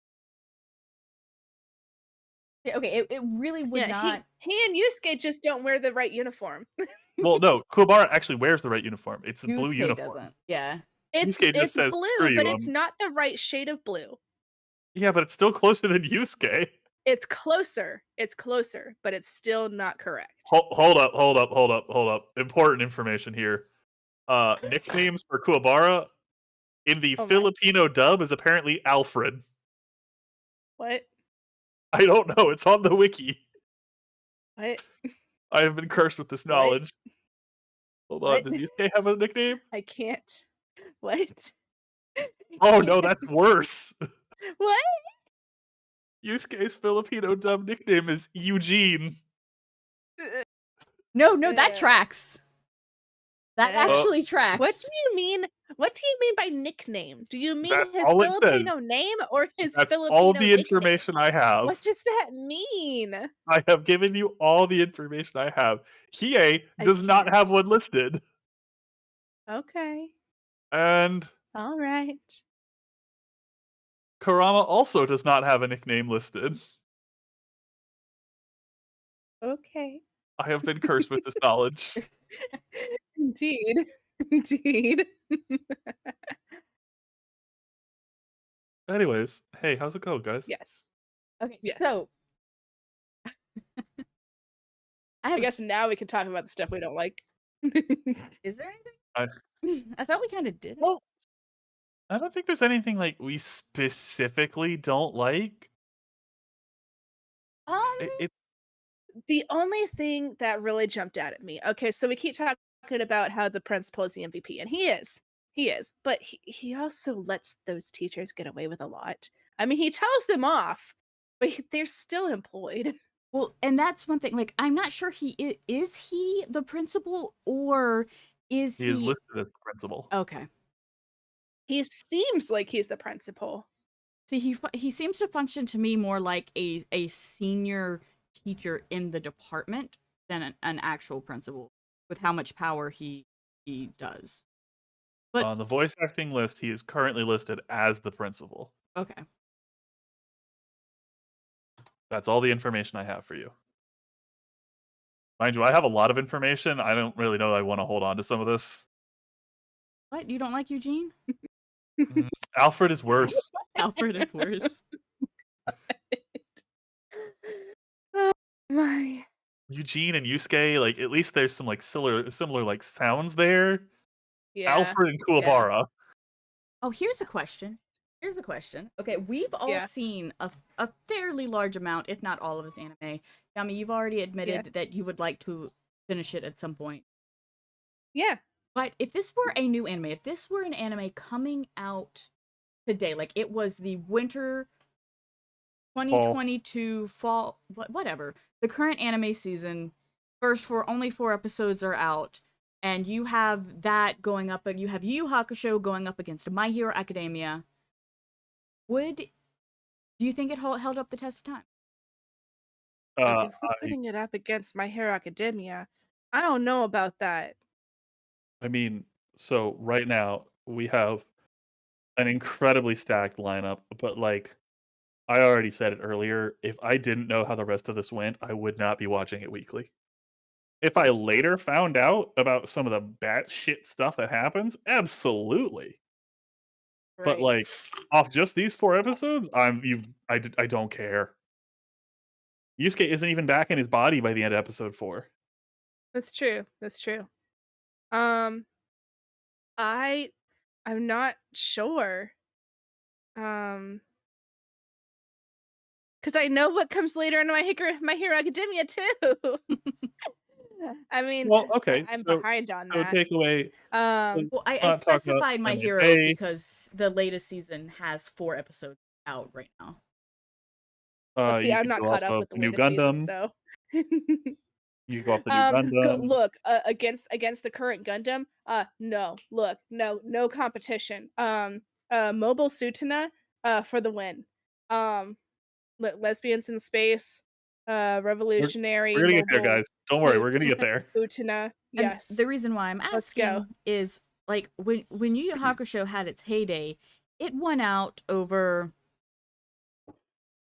Yeah, okay, it really would Yeah, not. he and Yusuke just don't wear the right uniform. Well, no, Kuwabara actually wears the right uniform. It's a blue Yusuke uniform. doesn't. Yeah. Yusuke just It's says, "Screw blue, but you." it's not the right shade of blue. Yeah, but it's still closer than Yusuke. It's closer, but it's still not correct. Hold up, hold up, hold up, hold up. Important information here. Nicknames for Kuwabara in the Oh my. Filipino dub is apparently Alfred. What? I don't know. It's on the wiki. What? I have been cursed with this What? knowledge. Hold on. What? Does Yusuke have a nickname? I can't. What? I Oh no, can't. that's worse. What? Yusuke's Filipino dub nickname is Eugene. No, that Uh, tracks. That uh, actually tracks. what do you mean? What do you mean by nickname? Do you mean That's his all it says. Filipino name or his That's all Filipino the nickname? information I have. What does that mean? I have given you all the information I have. Hiei I does not can't. have one listed. Okay. And All right. Kurama also does not have a nickname listed. Okay. I have been cursed with this knowledge. Indeed. Indeed. Anyways, hey, how's it going, guys? Yes. Okay, Yes. so I I have. guess now we can talk about the stuff we don't like. Is there anything? I I thought we kind of did. well, I don't think there's anything like we specifically don't like. Um, It's The only thing that really jumped out at me. Okay, so we keep talking about how the principal is the MVP, and he is. He is. But he also lets those teachers get away with a lot. I mean, he tells them off, but they're still employed. Well, and that's one thing. Like, I'm not sure is he the principal or is He is he listed as the principal. okay. He seems like he's the principal. See, he seems to function to me more like a senior teacher in the department than an actual principal with how much power he does. But On the voice acting list, he is currently listed as the principal. okay. That's all the information I have for you. Mind you, I have a lot of information. I don't really know I want to hold on to some of this. What? You don't like Eugene? Alfred is worse. Alfred is worse. Oh my. Eugene and Yusuke, like at least there's some like similar like sounds there. Yeah. Alfred and Yeah. Kuwabara. Oh, here's a question. Here's a question. Okay, we've all Yeah. seen a fairly large amount, if not all of this anime. Yami, you've already admitted that you would like to finish it at some point. Yeah. But if this were a new anime, if this were an anime coming out today, like it was the winter 2022 fall, whatever, the current anime season, only 4 episodes are out, and you have that going up, you have Yu Yu Hakusho going up against My Hero Academia. Do you think it held up the test of time? Look, if we're putting it up against My Hero Academia, I don't know about that. I mean, so right now we have an incredibly stacked lineup, but like I already said it earlier, if I didn't know how the rest of this went, I would not be watching it weekly. If I later found out about some of the batshit stuff that happens, absolutely. But Right. like off just these 4 episodes, I don't care. Yusuke isn't even back in his body by the end of episode 4. That's true. That's true. I'm not sure. Because I know what comes later in My Hero Academia too. I mean, Well, okay, I'm so behind on so that. take away. Well, I Not talking about specified My Anime Hero Bay. because the latest season has 4 episodes out right now. Well, see, You I'm can not go caught off up of with the the new latest seasons, Gundam. though. You go off the new Gundam. Look, against the current Gundam, no, look, no competition. Mobile Suitana, for the win. Lesbians in space, We're revolutionary we're gonna get there, mobile guys. Don't worry, we're gonna get there. Utana. And Yes, the reason why I'm let's go. asking is like when Yu Yu Hakusho had its heyday, it won out over.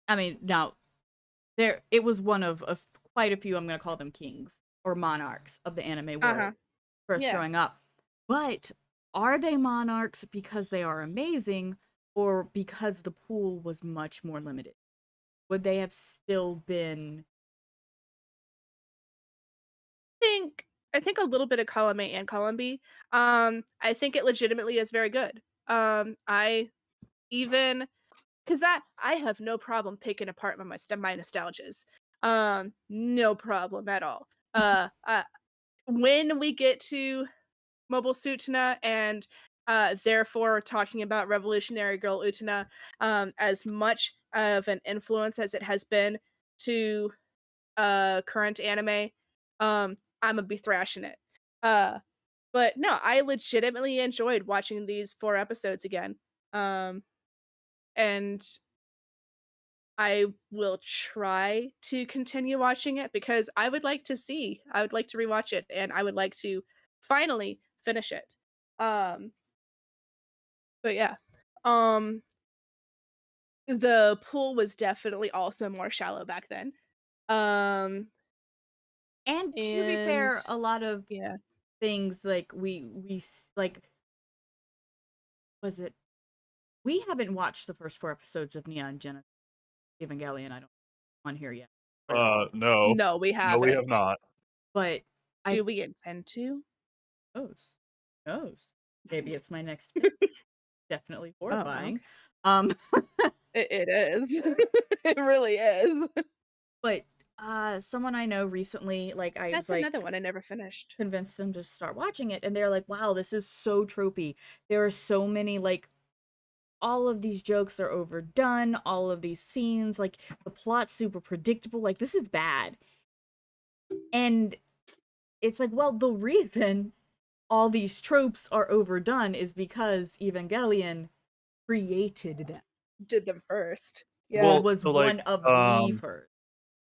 I mean, now it was one of quite a few. I'm going to call them kings or monarchs of the anime world first Yeah. growing up. But are they monarchs because they are amazing, or because the pool was much more limited? Would they have still been? I think a little bit of column A and column B. I think it legitimately is very good. I even because I have no problem picking apart my nostalgias. No problem at all. When we get to Mobile Suitana and therefore talking about Revolutionary Girl Utana, as much of an influence as it has been to current anime, I'm gonna be thrashing it. But no, I legitimately enjoyed watching these 4 episodes again. And I will try to continue watching it because I would like to rewatch it and I would like to finally finish it. Um, but yeah. Um, the pool was definitely also more shallow back then. And to be And fair, a lot of yeah. things like like was it? We haven't watched the first 4 episodes of Neon Genesis Evangelion. I don't on here yet. No. No, we No, we have haven't. not. But Do we intend to? knows. Knows. Maybe it's my next pick. Definitely horrifying. Okay. It is. It really is. But someone I know recently, like I That's was like another one I never finished. convinced them to start watching it, and they're like, wow, this is so tropey. There are so many like all of these jokes are overdone, all of these scenes, like the plot's super predictable, like this is bad. And it's like, well, the reason all these tropes are overdone is because Evangelion created them. Did them first. Yeah. Or Well, was so, like, one of the first,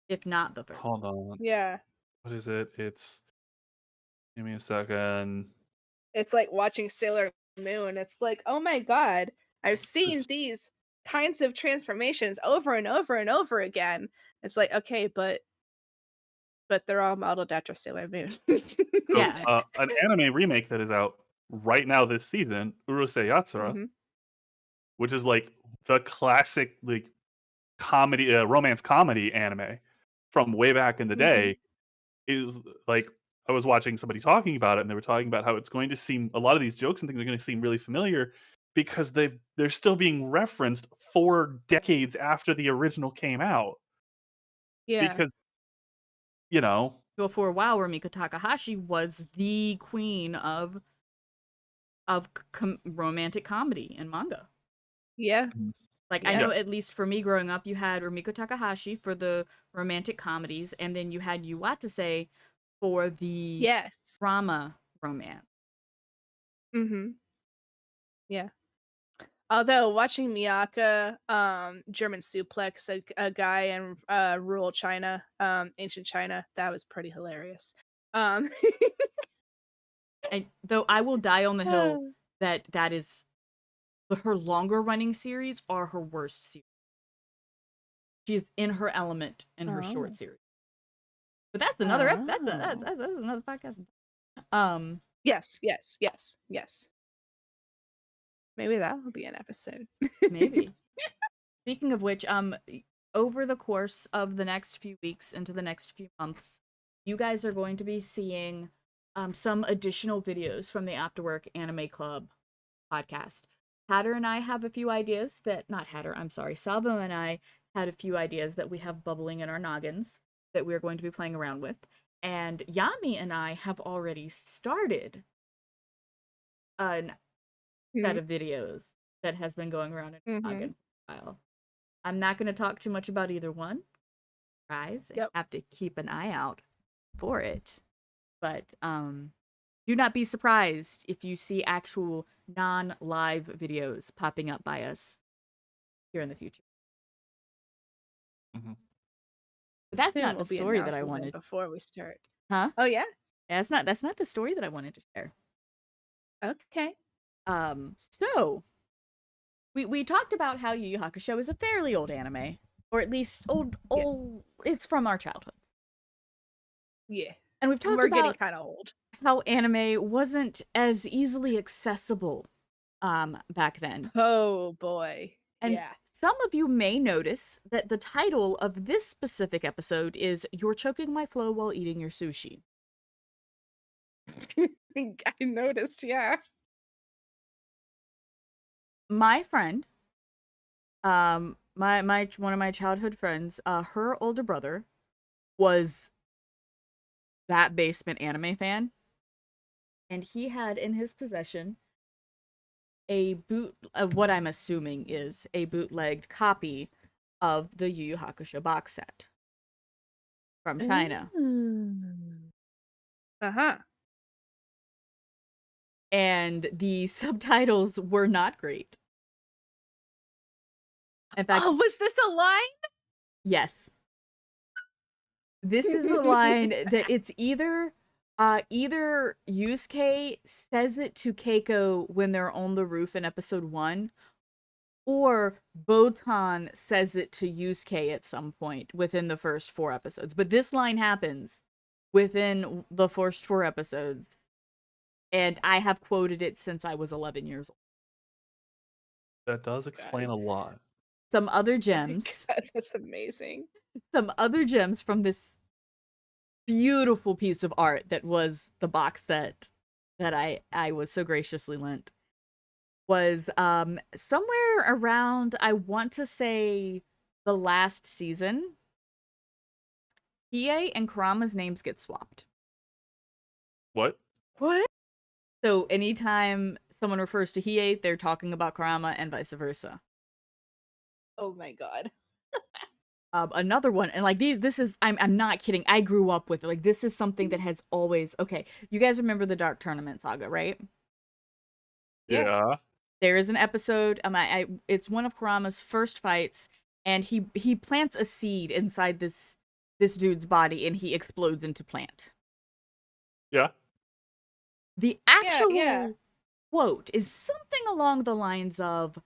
if not the first. hold on. Yeah. What is it? Give me a second. It's like watching Sailor Moon. It's like, oh my god, I've seen It's these kinds of transformations over and over and over again. It's like, okay, but they're all modeled after Sailor Moon. so, Yeah. an anime remake that is out right now this season, Urusei Yatsura, Mhm. which is like the classic like comedy, romance comedy anime from way back in the Mhm. day, is like I was watching somebody talking about it, and they were talking about how it's going to seem a lot of these jokes and things are going to seem really familiar because they're still being referenced 4 decades after the original came out. Yeah. Because you know, Well, for a while, Rumiko Takahashi was the queen of romantic comedy and manga. Yeah. Like, I Yeah. know at least for me growing up, you had Rumiko Takahashi for the romantic comedies, and then you had Yu Watase for the Yes. drama romance. Mhm. Yeah. Although watching Miyaka, German suplex a guy in rural China, ancient China, that was pretty hilarious. Um, And though I will die on the hill that is her longer running series are her worst series. She's in her element in her short Oh. series. But that's another that's another podcast. Yes, yes, yes, yes. Maybe that will be an episode. Maybe. Speaking of which, over the course of the next few weeks into the next few months, you guys are going to be seeing some additional videos from the Afterwork Anime Club podcast. Hatter and I have a few ideas that, not Hatter, I'm sorry, Salvo and I had a few ideas that we have bubbling in our noggins that we're going to be playing around with. And Yami and I have already started a set of videos that has been going around in our Mm-hmm. noggin for a while. I'm not going to talk too much about either one. Guys, Yep. have to keep an eye out for it. But do not be surprised if you see actual non-live videos popping up by us here in the future. Mhm. But that's Soon not will the be story that I announcing them wanted. before we start. Huh? Oh yeah. Yeah, that's not the story that I wanted to share. Okay. So we talked about how Yu Yu Hakusho is a fairly old anime, or at least old. Yes. It's from our childhood, Yeah. and we've talked We're getting about kind of old. how anime wasn't as easily accessible back then. Oh boy. And Yeah. some of you may notice that the title of this specific episode is You're Choking My Flow While Eating Your Sushi. I noticed, yeah. My friend, my one of my childhood friends, her older brother was that basement anime fan, and he had in his possession a what I'm assuming is a bootlegged copy of the Yu Yu Hakusho box set from China. Uh-huh. And the subtitles were not great. In fact, Oh, was this a line? yes. This is a line that it's either Yusuke says it to Keiko when they're on the roof in episode 1, or Botan says it to Yusuke at some point within the first 4 episodes. But this line happens within the first 4 episodes, and I have quoted it since I was 11 years old. That does explain a lot. Some other gems. God, that's amazing. Some other gems from this beautiful piece of art that was the box set that I was so graciously lent was somewhere around, I want to say, the last season. Hiei and Kurama's names get swapped. What? What? So anytime someone refers to Hiei, they're talking about Kurama and vice versa. Oh my god. Another one, and like this is I'm not kidding. I grew up with it. Like this is something that has always okay. You guys remember the Dark Tournament saga, right? Yeah. Yeah. There is an episode. It's one of Kurama's first fights, and he plants a seed inside this dude's body, and he explodes into plant. Yeah. The actual yeah. quote is something along the lines of,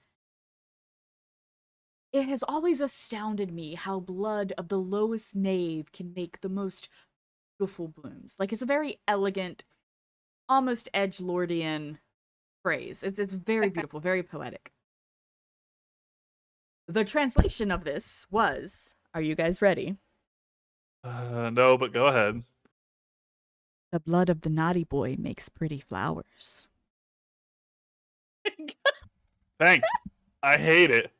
"It has always astounded me how blood of the lowest knave can make the most beautiful blooms." Like it's a very elegant, almost edgelordian phrase. It's very beautiful, very poetic. The translation of this was, are you guys ready? No, but go ahead. The blood of the naughty boy makes pretty flowers. Thanks. I hate it.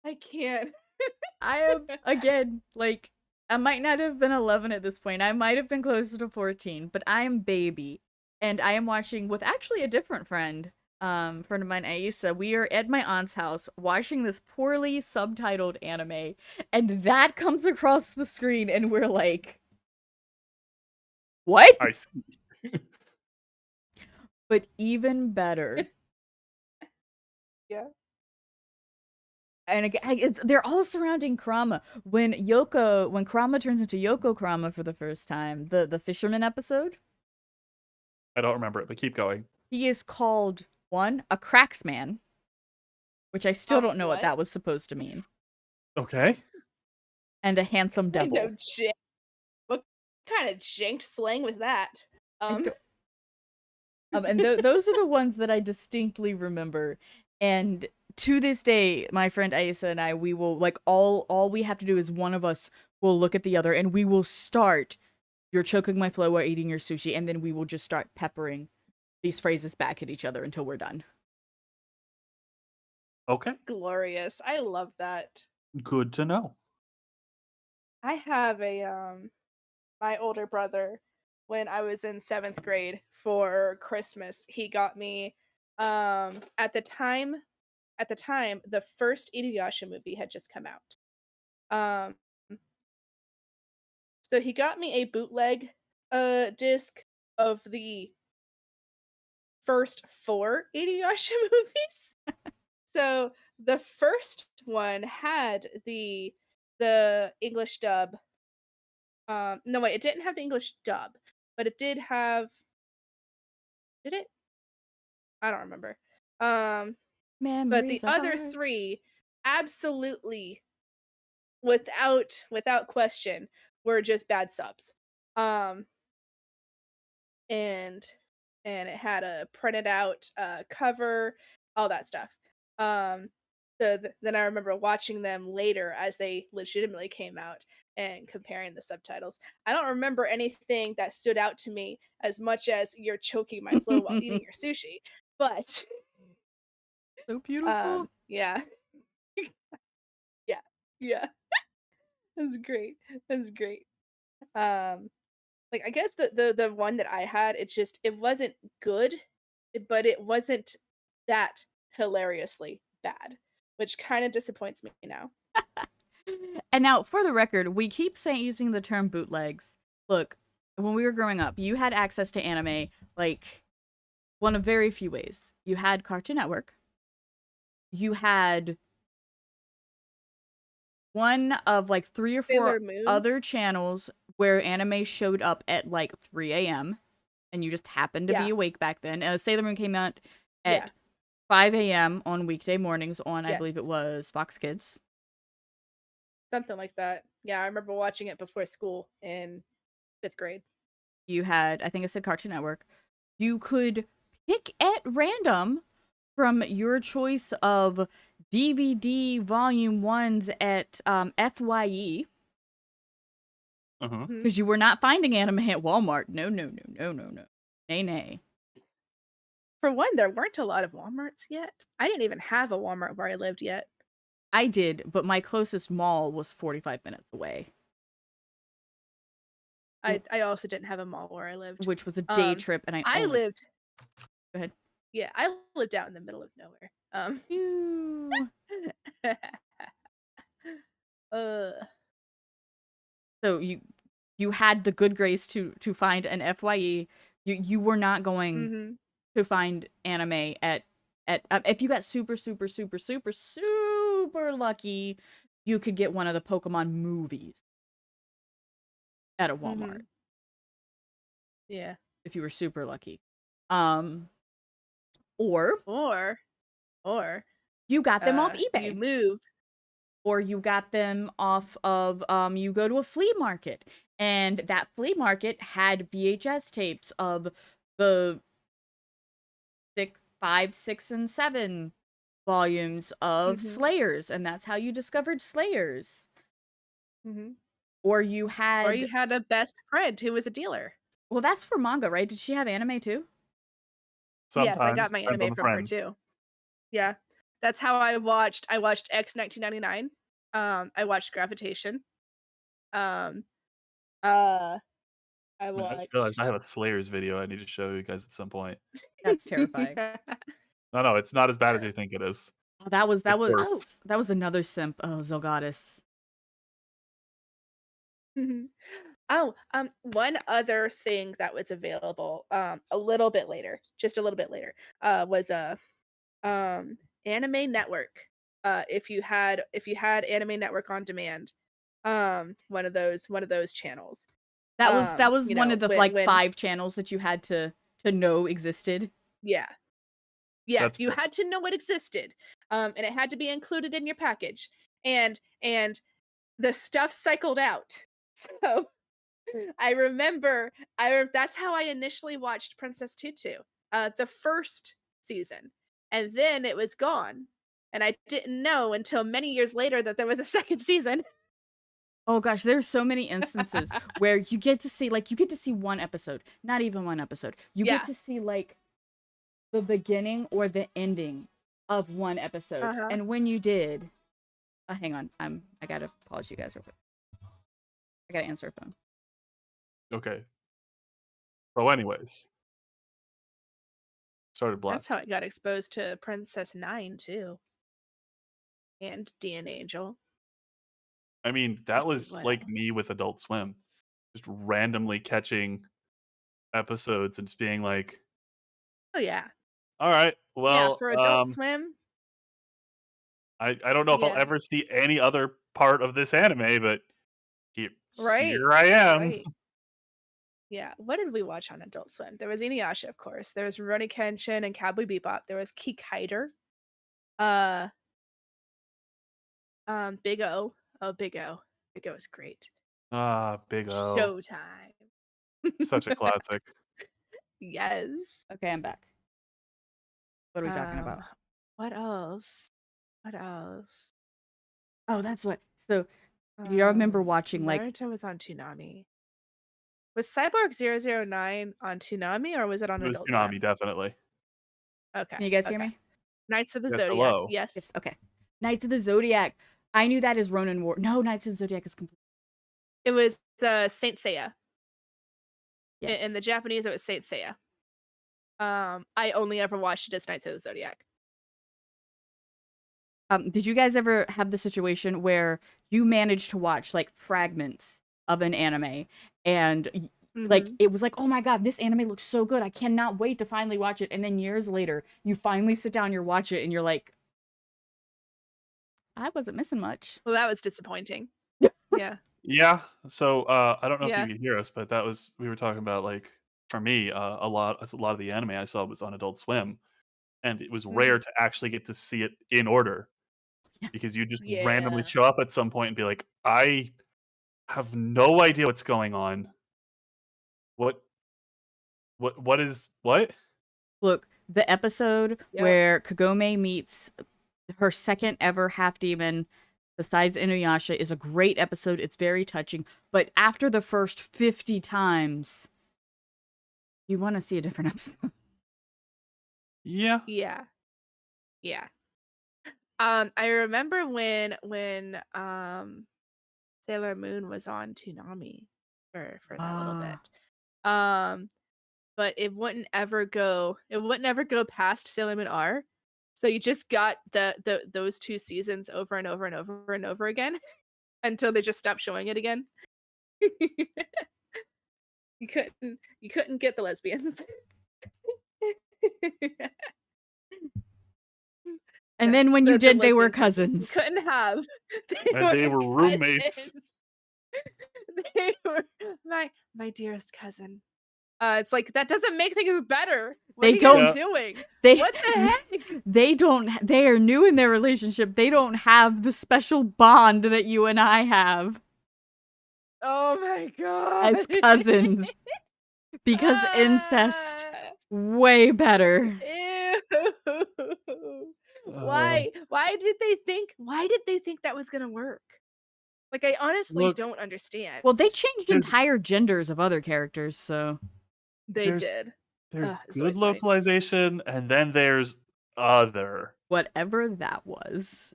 I can't. I am, again, like, I might not have been 11 at this point. I might have been closer to 14, but I am baby. And I am watching with actually a different friend of mine, Aisa. We are at my aunt's house watching this poorly subtitled anime, and that comes across the screen, and we're like, what? I see. But even better. Yeah. And again, they're all surrounding Kurama. When Kurama turns into Yoko Kurama for the first time, the fisherman episode, I don't remember it, but keep going. he is called one, a cracksman, which I still don't know what that was supposed to mean, Okay. and a handsome I devil. know, what kind of janked slang was that? And those are the ones that I distinctly remember. And to this day, my friend Aisa and I, we will like all we have to do is one of us will look at the other, and we will start, "You're choking my flow while eating your sushi," and then we will just start peppering these phrases back at each other until we're done. Okay. Glorious. I love that. Good to know. I have my older brother, when I was in 7th grade for Christmas, he got me at the time the first Inuyasha movie had just come out. Um so he got me a bootleg disc of the first 4 Inuyasha movies. So the first one had the English dub. No wait, it didn't have the English dub, but it did have. Did it? I don't remember. But the Memories are other hard. 3, absolutely, without question, were just bad subs. Um, and it had a printed out cover, all that stuff. Then I remember watching them later as they legitimately came out and comparing the subtitles. I don't remember anything that stood out to me as much as "you're choking my flow while eating your sushi," but So beautiful. yeah. Yeah. Yeah. That's great. That's great. Um like I guess the one that I had, it wasn't good, but it wasn't that hilariously bad, which kind of disappoints me now. And now, for the record, we keep saying using the term bootlegs. Look, when we were growing up, you had access to anime like one of very few ways. You had Cartoon Network. You had one of like 3 or 4 Sailor Moon? other channels where anime showed up at like 3 a.m. and you just happened to be Yeah. awake back then. Sailor Moon came out at Yeah. 5 a.m. on weekday mornings on, I believe it Yes. was Fox Kids. Something like that. Yeah, I remember watching it before school in 5th grade. You had, I think I said Cartoon Network. You could pick at random from your choice of DVD volume 1s at FYE. Uh-huh. Because you were not finding anime at Walmart. No, no, no, no, no, no. Nay, nay. For one, there weren't a lot of Walmarts yet. I didn't even have a Walmart where I lived yet. I did, but my closest mall was 45 minutes away. I also didn't have a mall where I lived. which was a day Um, trip, and I oh my, lived go ahead. yeah, I lived out in the middle of nowhere. Phew. uh, So you had the good grace to find an FYE. You were not going mhm, to find anime at if you got super super super super super lucky, you could get one of the Pokemon movies at a Walmart mhm, yeah. if you were super lucky. Um, or Or or you got them off you eBay, move. or you got them off of you go to a flea market, and that flea market had VHS tapes of the 5, 6, and 7 volumes of Mhm, Slayers, and that's how you discovered Slayers. mhm. Or you Or had, you had a best friend who was a dealer. well, that's for manga, right? Did she have anime too? Yes, I got Sometimes my depends on anime the from her friend. too. Yeah. That's how I watched X 1999. I watched Gravitation. Um, uh, I Man, I just watched realized I have a Slayers video I need to show you guys at some point. That's terrifying. Yeah. No, it's not as bad as you think it is. Oh, that was It's that Oh. was that was another simp. Oh, Zolgatus. Mhm. Oh, one other thing that was available, a little bit later, just a little bit later, was um, Anime Network. If you had Anime Network on demand, one of those channels. That was You one know, of the like when 5 channels that you had to know existed. yeah. Yes, That's you fair. had to know it existed. And it had to be included in your package. And the stuff cycled out. So that's how I initially watched Princess Tutu. The first season. And then it was gone. And I didn't know until many years later that there was a second season. Oh gosh, there's so many instances where you get to see one episode, not even one episode. You get Yeah. to see like the beginning or the ending of one episode. Uh-huh. And when you did, hang on, I gotta pause you guys real quick. I gotta answer a phone. Okay. So, anyways, started That's how blasting. I got exposed to Princess Nine too. And Dean Angel. I mean, that Let's see was what like me else. with Adult Swim, just randomly catching episodes and just being like, Oh yeah. "All right, Yeah, well, for Adult Swim. I don't know if I'll Yeah. ever see any other part of this anime, but Right. here I am." Right. Yeah. What did we watch on Adult Swim? There was Inuyasha, of course. There was Rurouni Kenshin and Cowboy Bebop. There was Kikaider. Uh, Big O. Oh, Big O. Big O is great. Ah, Big O, Showtime. such a classic. Yes. Okay, I'm back. What are we talking Um, about? what else? What else? Oh, that's what. So, do y'all remember watching like Naruto was on Toonami. Was Cyborg 009 on Toonami or was it on It was Adult Tsunami, Swim? definitely. Okay. can you guys hear Okay. me? Knights of the Yes, Zodiac. hello. Yes. Yes, okay. Knights of the Zodiac. I knew that as Ronin War. No, Knights of the Zodiac is complete. It was Saint Seiya. In the Yes. Japanese, it was Saint Seiya. I only ever watched it as Knights of the Zodiac. Did you guys ever have the situation where you managed to watch like fragments of an anime and like Mhm. it was like, oh my god, this anime looks so good. I cannot wait to finally watch it. And then years later, you finally sit down, you watch it, and you're like, I wasn't missing much. Well, that was disappointing. Yeah. Yeah, so, I don't know if you Yeah. could hear us, but that was we were talking about, like, for me, a lot of the anime I saw was on Adult Swim, and it was rare Mhm. to actually get to see it in order Yeah. because you just randomly Yeah. show up at some point and be like, "I have no idea what's going on. What what is what?" Look, the episode Yep. where Kagome meets her second ever half demon besides Inuyasha is a great episode. It's very touching. But after the first 50 times, you want to see a different episode. Yeah. Yeah. Yeah. I remember when Sailor Moon was on Toonami. for that little bit. Um, but it wouldn't ever go past Sailor Moon R. So you just got the those 2 seasons over and over and over and over again until they just stopped showing it again. You couldn't get the lesbians. And No, then when you the did, they were lesbian cousins. You cousins. couldn't have. And they were roommates. cousins. They were my dearest cousin. It's like that doesn't make things better. What They are you don't- guys doing? They What the heck? they are new in their relationship. They don't have the special bond that you and I have Oh my god. as cousins. Because incest, way better. Ew. Why did they think that was gonna work? Like, I honestly Look, don't understand. Well, they changed There's- entire genders of other characters, so They there's- did. There's Ugh, it's good always funny. localization, and then there's other. whatever that was.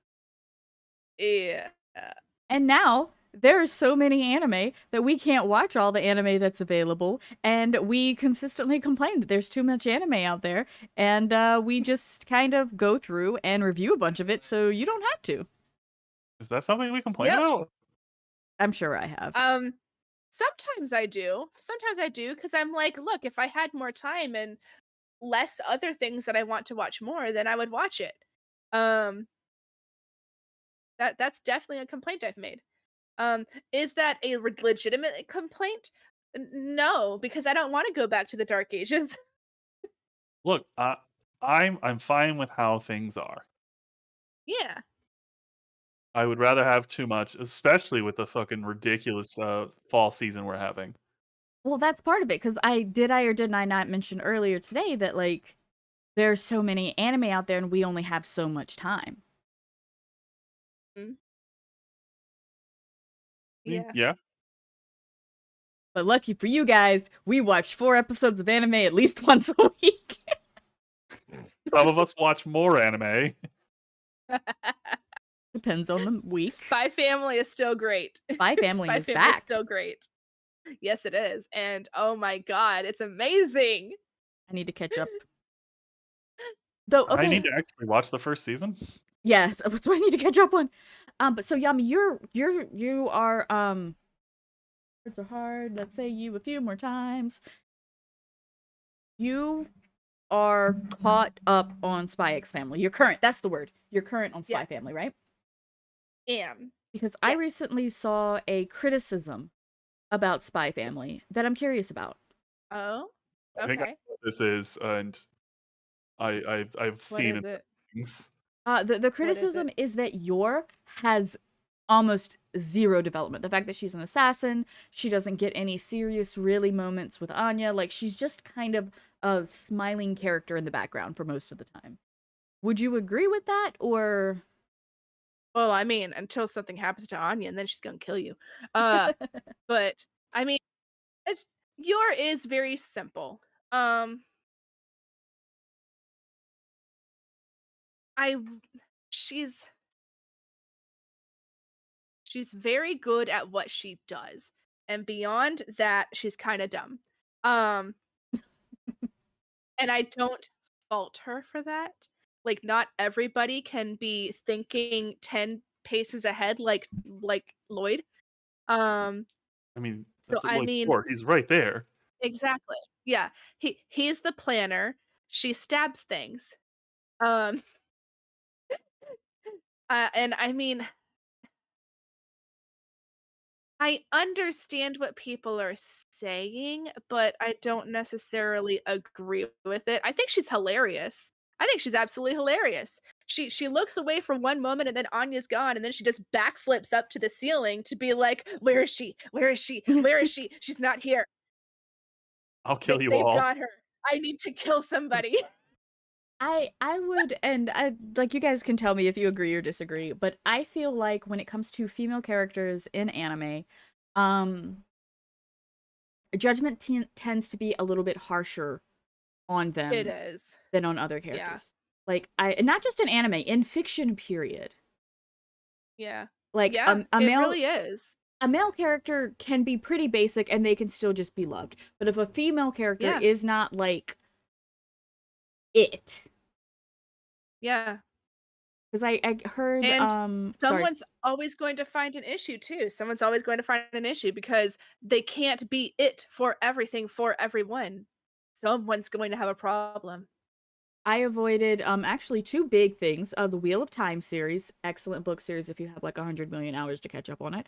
Yeah. And now there are so many anime that we can't watch all the anime that's available, and we consistently complain that there's too much anime out there, and we just kind of go through and review a bunch of it so you don't have to. Is that something we complain Yep. about? I'm sure I have. Sometimes I do. Sometimes I do because I'm like, look, if I had more time and less other things that I want to watch more, then I would watch it. That's definitely a complaint I've made. Is that a legitimate complaint? No, because I don't want to go back to the Dark Ages. Look, I'm fine with how things are. Yeah. I would rather have too much, especially with the fucking ridiculous fall season we're having. Well, that's part of it, because I did I not mention earlier today that, like, there's so many anime out there and we only have so much time. Yeah. Yeah. But lucky for you guys, we watch 4 episodes of anime at least once a week. Some of us watch more anime. Depends on the week. Spy Family is still great. Spy Family Spy is Family is back. still great. Yes, it is. And oh my god, it's amazing. I need to catch up. Though, okay. I need to actually watch the first season. Yes, that's what I need to catch up on. But so Yami, you are words are hard. Let's say you a few more times. You are caught up on Spy X Family. You're current. That's the word. You're current on Spy Yeah. Family, right? Am. Because I Yeah. recently saw a criticism about Spy Family that I'm curious about. Oh. I think I Okay. know what this is, and I've What seen is it? things. The criticism is that Yor has almost zero development. The fact that she's an assassin, she doesn't get any serious, really moments with Anya. Like, she's just kind of a smiling character in the background for most of the time. Would you agree with that, or? Well, I mean, until something happens to Anya, and then she's gonna kill you. But I mean, Yor is very simple. I she's very good at what she does, and beyond that, she's kind of dumb. And I don't fault her for that. Like, not everybody can be thinking 10 paces ahead like Lloyd. Um, I mean, so that's what I Lloyd's mean, for. He's right there. exactly. Yeah. He's the planner. She stabs things. Um and I mean, I understand what people are saying, but I don't necessarily agree with it. I think she's hilarious. I think she's absolutely hilarious. She looks away for one moment and then Anya's gone and then she just backflips up to the ceiling to be like, "Where is she? Where is she? Where is she? She's not here. I'll kill you They've all. got her. I need to kill somebody." I would, and I like, you guys can tell me if you agree or disagree, but I feel like when it comes to female characters in anime, judgment tends to be a little bit harsher on them It is. than on other characters. Like, and not just in anime, in fiction, period. Yeah. Like, Yeah. a It male really is. a male character can be pretty basic and they can still just be loved. But if a female character Yeah. is not like it, Yeah. because I heard And sorry, someone's always going to find an issue too. Someone's always going to find an issue because they can't be it for everything for everyone. Someone's going to have a problem. I avoided actually two big things. The Wheel of Time series, excellent book series if you have like 100 million hours to catch up on it.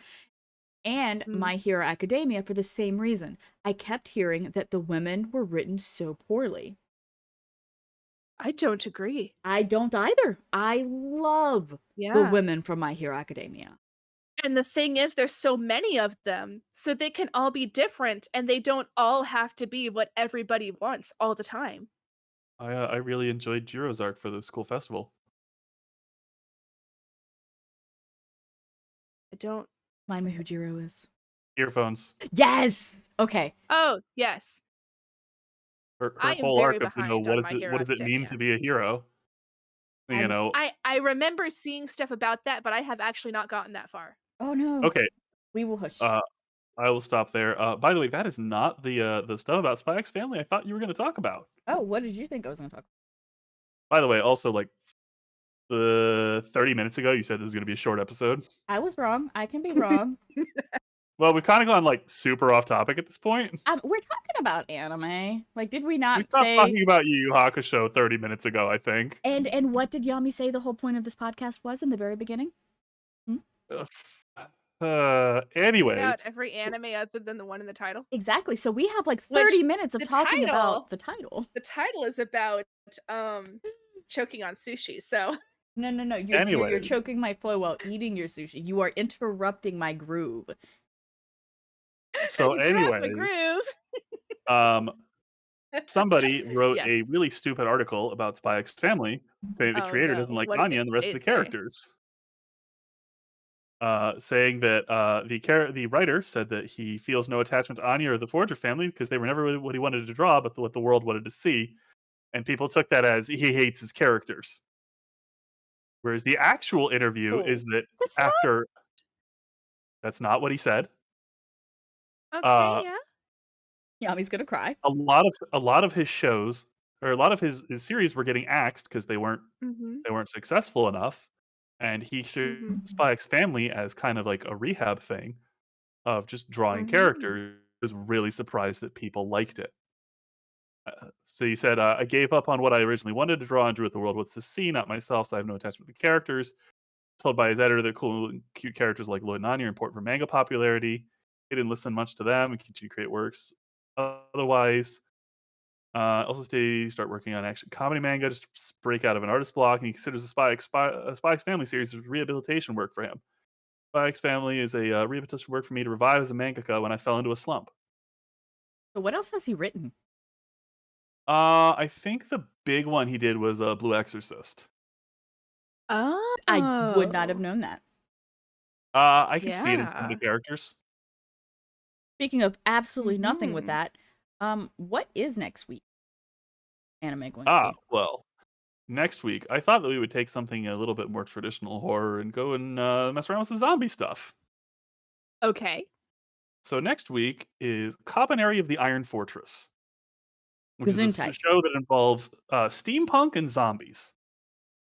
And Mhm. My Hero Academia for the same reason. I kept hearing that the women were written so poorly. I don't agree. I don't either. I love the Yeah. women from My Hero Academia. And the thing is, there's so many of them, so they can all be different and they don't all have to be what everybody wants all the time. I really enjoyed Jiro's arc for the school festival. I don't. Remind me who Jiro is. Earphones. Yes! Okay. Oh, yes. Her I am whole very arc of, behind what on is My it Hero what does it mean to Academia. be a hero? You I'm know? I remember seeing stuff about that, but I have actually not gotten that far. Oh no. Okay, We will hush. uh, I will stop there. By the way, that is not the stuff about Spy X Family I thought you were gonna talk about. Oh, what did you think I was gonna talk By the way, also, like, the 30 minutes ago, you said it was gonna be a short episode. I was wrong. I can be wrong. Well, we've kinda gone, like, super off topic at this point. We're talking about anime. Like, did we We not stopped say? talking about Yu Yu Hakusho 30 minutes ago, I think. And what did Yami say the whole point of this podcast was in the very beginning? Hmm? Ugh. About Anyways, every anime other than the one in the title. Exactly. So we have like Which 30 minutes of the talking about title the title. the title is about choking on sushi. So No, no, no. You're anyways, choking my flow while eating your sushi. You are interrupting my groove. so interrupt my anyways, groove. um, somebody wrote Yes. a really stupid article about Spy X Family, saying the Oh creator doesn't no. like What did Anya and the rest of the it say? characters. Saying that the writer said that he feels no attachment to Anya or the Forger family because they were never really what he wanted to draw, but what the world wanted to see, and people took that as he hates his characters. Whereas the actual interview is Oh. that That's after that's not what he said. not okay, Uh, yeah. Yami's gonna cry. a lot of his shows or a lot of his series were getting axed because Mhm. they weren't successful enough, and he should Mhm. Spy X Family as kind of like a rehab thing of just drawing Mhm. characters. Was really surprised that people liked it. So he said, "I gave up on what I originally wanted to draw and drew what the world wants to see, not myself. So I have no attachment to the characters. Told by his editor that cool and cute characters like Lloyd and Anya are important for manga popularity. He didn't listen much to them and continue to create works. Otherwise, also stay start working on action comedy manga just to break out of an artist block. And he considers the Spy X Family series as rehabilitation work for him. Spy X Family is a rehabilitation work for me to revive as a mangaka when I fell into a slump. So what else has he written? I think the big one he did was Blue Exorcist. I would not have Oh. known that. I can see it in some of the Yeah. characters. Speaking of absolutely nothing with Mhm. that, what is next week anime going to be? Well, next week I thought that we would take something a little bit more traditional horror and go and mess around with some zombie stuff. Okay. So next week is Cabaneri of the Iron Fortress, which is a Gesundheit. show that involves steampunk and zombies.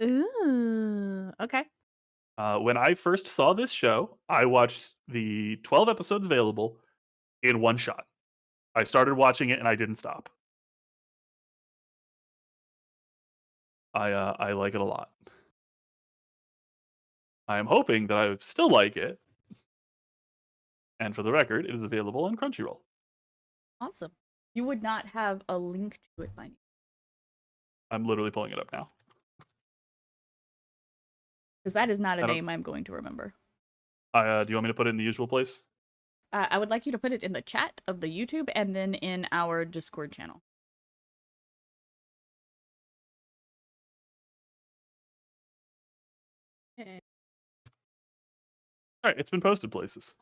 Ooh. Okay. When I first saw this show, I watched the 12 episodes available in one shot. I started watching it and I didn't stop. I like it a lot. I am hoping that I still like it. And for the record, it is available on Crunchyroll. Awesome. You would not have a link to it by now. I'm literally pulling it up now. Because that is not a I don't. name I'm going to remember. Do you want me to put it in the usual place? I would like you to put it in the chat of the YouTube and then in our Discord channel. Eh. All right, it's been posted places.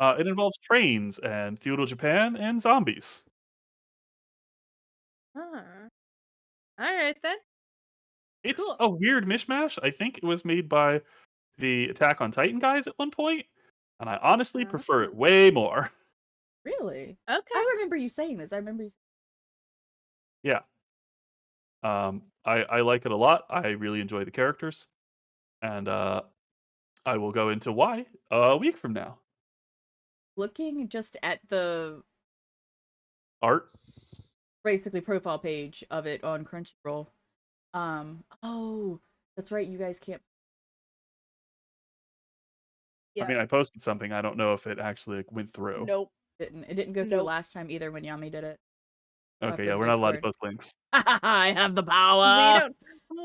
It involves trains and feudal Japan and zombies. Ah. All right then. It's Cool. a weird mishmash. I think it was made by the Attack on Titan guys at one point. and I honestly prefer it Oh, way more. Really? okay. I remember you saying this. I remember you. Yeah. I like it a lot. I really enjoy the characters, and I will go into why a week from now. Looking just at the Art. basically profile page of it on Crunchyroll. Oh, that's right. You guys can't. I Yeah. mean, I posted something. I don't know if it actually like, went through. Nope. Didn't it didn't go through Nope. last time either when Yami did it Okay, for yeah, the we're not allowed to Discord. post links. I have the We power. don't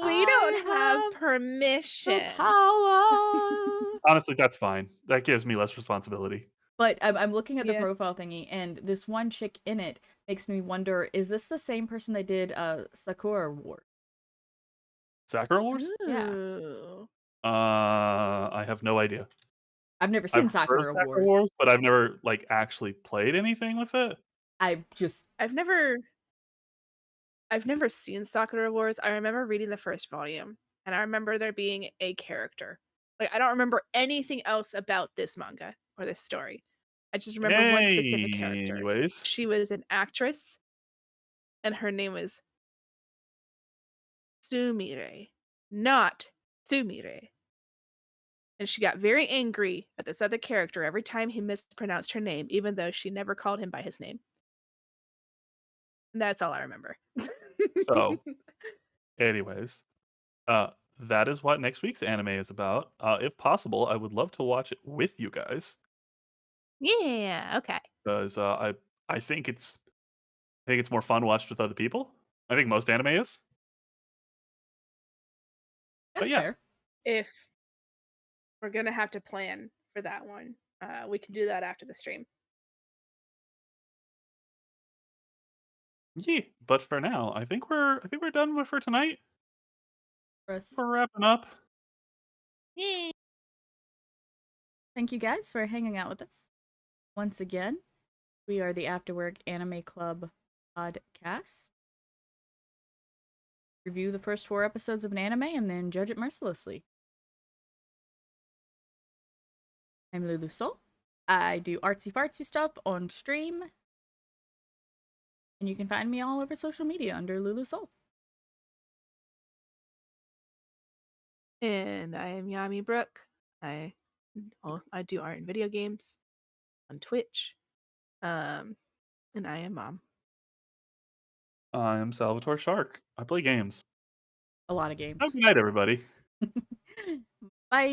we don't have I have the permission. power. Honestly, that's fine. That gives me less responsibility. But I'm looking at the Yeah. profile thingy, and this one chick in it makes me wonder: is this the same person that did Sakura War? Sakura Wars? Yeah, Ooh. I have no idea. I've never I've seen heard of Sakura Sakura Wars. Wars, but I've never like actually played anything with it. I just I've never seen Sakura Wars. I remember reading the first volume, and I remember there being a character. Like, I don't remember anything else about this manga or this story. I just remember one specific character. Anyways, She was an actress, and her name was Sumire, not Sumire. And she got very angry at this other character every time he mispronounced her name, even though she never called him by his name. And that's all I remember. so anyways, uh, that is what next week's anime is about. If possible, I would love to watch it with you guys Yeah, okay. because I think it's more fun watched with other people. I think most anime is, but that's yeah, fair. If we're gonna have to plan for that one, we can do that after the stream. yeah. But for now, I think we're done with for tonight. Chris. We're wrapping up. Yay. Thank you guys for hanging out with us once again. We are the Afterwork Anime Club podcast. Review the first 4 episodes of an anime and then judge it mercilessly. I'm Lulu Soul. I do artsy fartsy stuff on stream. And you can find me all over social media under Lulu Soul. And I am Yami Brooke. I do art and video games on Twitch. And I am mom. I am Salvatore Shark. I play games. A lot of Have a games. good night, everybody.